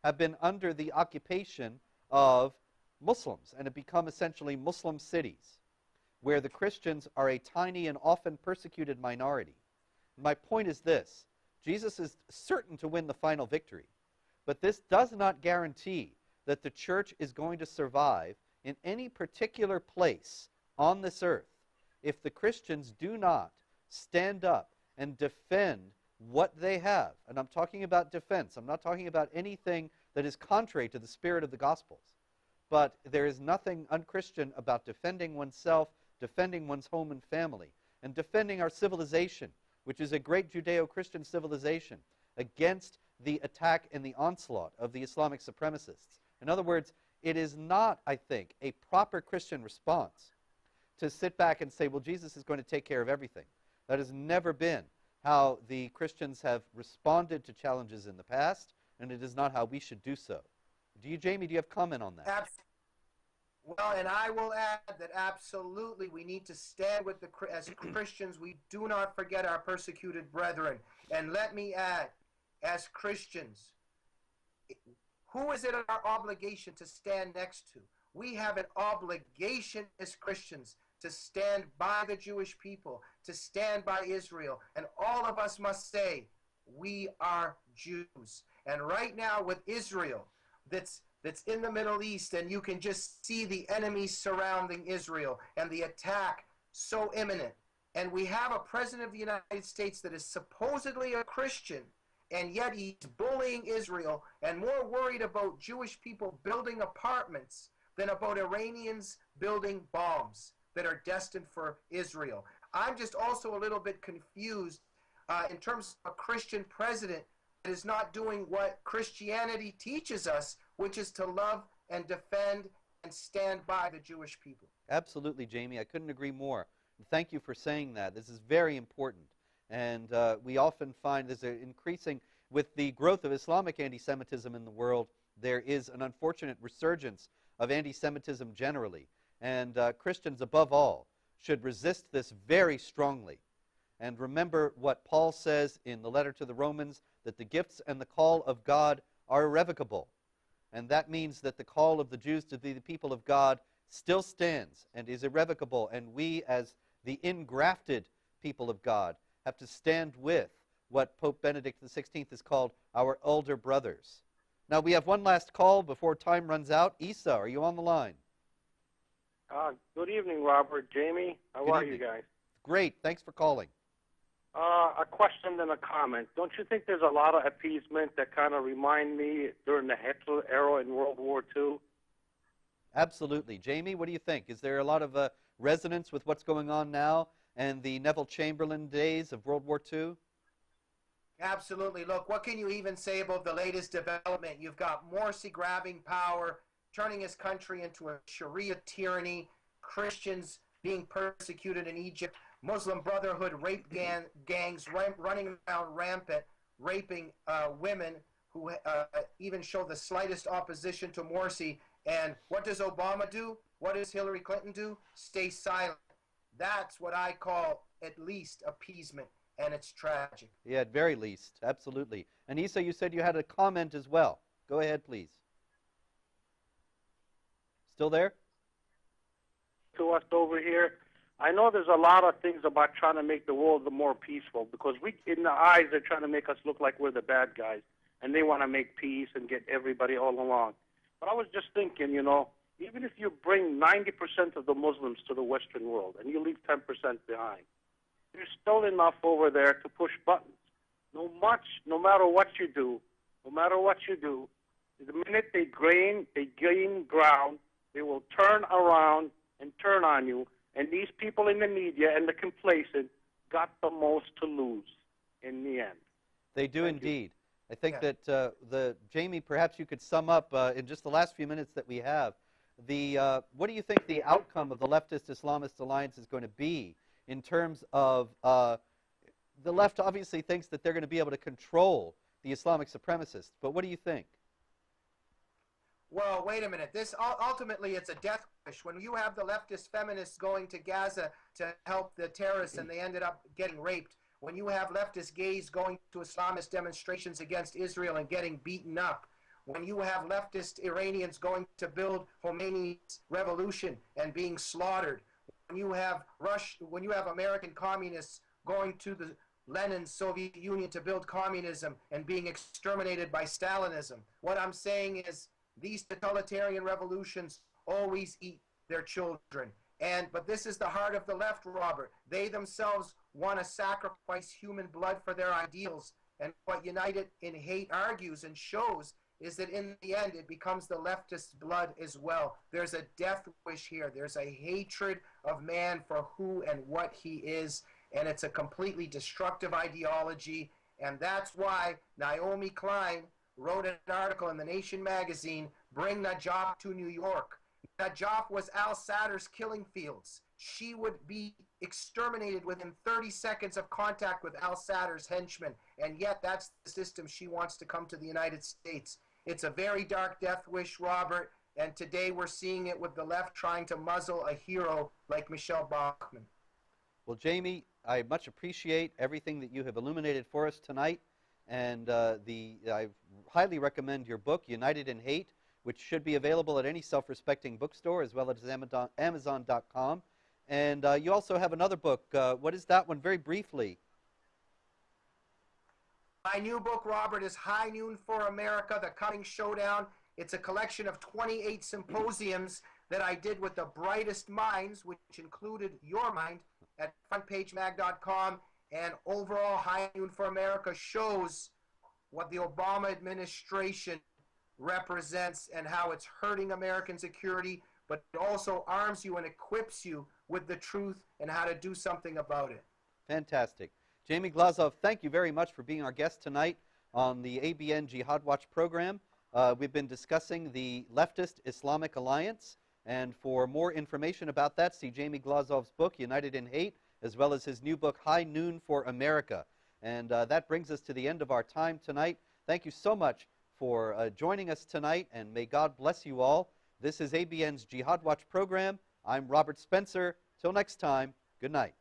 have been under the occupation of Muslims and have become essentially Muslim cities where the Christians are a tiny and often persecuted minority. My point is this: Jesus is certain to win the final victory, but this does not guarantee that the church is going to survive in any particular place on this earth if the Christians do not stand up and defend what they have. And I'm talking about defense. I'm not talking about anything that is contrary to the spirit of the Gospels. But there is nothing unchristian about defending oneself, defending one's home and family, and defending our civilization, which is a great Judeo-Christian civilization, against the attack and the onslaught of the Islamic supremacists. In other words, it is not, I think, a proper Christian response to sit back and say, well, Jesus is going to take care of everything. That has never been how the Christians have responded to challenges in the past, and it is not how we should do so. Jamie, do you have comment on that? Well, and I will add that absolutely we need to stand with as Christians. We do not forget our persecuted brethren. And let me add, as Christians, who is it our obligation to stand next to? We have an obligation as Christians to stand by the Jewish people, to stand by Israel. And all of us must say, we are Jews. And right now with Israel, that's in the Middle East, and you can just see the enemies surrounding Israel and the attack so imminent. And we have a president of the United States that is supposedly a Christian, and yet he's bullying Israel and more worried about Jewish people building apartments than about Iranians building bombs that are destined for Israel. I'm just also a little bit confused in terms of a Christian president that is not doing what Christianity teaches us, which is to love and defend and stand by the Jewish people. Absolutely, Jamie. I couldn't agree more. Thank you for saying that. This is very important. And we often find there's an increasing, with the growth of Islamic anti-Semitism in the world, there is an unfortunate resurgence of anti-Semitism generally. And Christians, above all, should resist this very strongly. And remember what Paul says in the letter to the Romans, that the gifts and the call of God are irrevocable. And that means that the call of the Jews to be the people of God still stands and is irrevocable. And we, as the ingrafted people of God, have to stand with what Pope Benedict XVI has called our elder brothers. Now, we have one last call before time runs out. Isa, are you on the line? Good evening, Robert. Jamie, how are you guys? Great. Thanks for calling. A question and a comment. Don't you think there's a lot of appeasement that kind of remind me during the Hitler era in World War II? Absolutely. Jamie, what do you think? Is there a lot of resonance with what's going on now and the Neville Chamberlain days of World War II? Absolutely. Look, what can you even say about the latest development? You've got Morsi grabbing power, turning his country into a Sharia tyranny, Christians being persecuted in Egypt, Muslim Brotherhood rape gangs running around rampant, raping women who even show the slightest opposition to Morsi. And what does Obama do? What does Hillary Clinton do? Stay silent. That's what I call at least appeasement, and it's tragic. Yeah, at very least, absolutely. And Isa, you said you had a comment as well. Go ahead, please. Still there? To us over here, I know there's a lot of things about trying to make the world more peaceful, because we, in the eyes, they're trying to make us look like we're the bad guys, and they want to make peace and get everybody all along. But I was just thinking, you know, even if you bring 90% of the Muslims to the Western world and you leave 10% behind, there's still enough over there to push buttons. No matter what you do, the minute they gain ground, they will turn around and turn on you. And these people in the media and the complacent got the most to lose in the end. They do indeed. I think that Jamie, perhaps you could sum up in just the last few minutes that we have. What do you think the outcome of the Leftist-Islamist alliance is going to be in terms of the left obviously thinks that they're going to be able to control the Islamic supremacists, but what do you think? Well, wait a minute. This ultimately, it's a death wish. When you have the leftist feminists going to Gaza to help the terrorists and they ended up getting raped, when you have leftist gays going to Islamist demonstrations against Israel and getting beaten up, when you have leftist Iranians going to build Khomeini's revolution and being slaughtered, when you have American communists going to the Lenin's Soviet Union to build communism and being exterminated by Stalinism, what I'm saying is these totalitarian revolutions always eat their children. But this is the heart of the left, Robert. They themselves want to sacrifice human blood for their ideals. And what United in Hate argues and shows is that in the end, it becomes the leftist blood as well. There's a death wish here. There's a hatred of man for who and what he is. And it's a completely destructive ideology. And that's why Naomi Klein wrote an article in The Nation magazine, Bring Najaf to New York. Najaf was al-Sadr's killing fields. She would be exterminated within 30 seconds of contact with al-Sadr's henchmen, and yet that's the system she wants to come to the United States. It's a very dark death wish, Robert, and today we're seeing it with the left trying to muzzle a hero like Michelle Bachmann. Well, Jamie, I much appreciate everything that you have illuminated for us tonight, and I highly recommend your book, United in Hate, which should be available at any self-respecting bookstore as well as Amazon.com. And you also have another book. What is that one, very briefly? My new book, Robert, is High Noon for America, The Coming Showdown. It's a collection of 28 symposiums that I did with the brightest minds, which included your mind, at frontpagemag.com. And overall, High Noon for America shows what the Obama administration represents and how it's hurting American security, but it also arms you and equips you with the truth and how to do something about it. Fantastic. Jamie Glazov, thank you very much for being our guest tonight on the ABN Jihad Watch program. We've been discussing the Leftist-Islamic Alliance, and for more information about that, see Jamie Glazov's book, United in Hate, as well as his new book, High Noon for America. And that brings us to the end of our time tonight. Thank you so much for joining us tonight, and may God bless you all. This is ABN's Jihad Watch program. I'm Robert Spencer. Till next time, good night.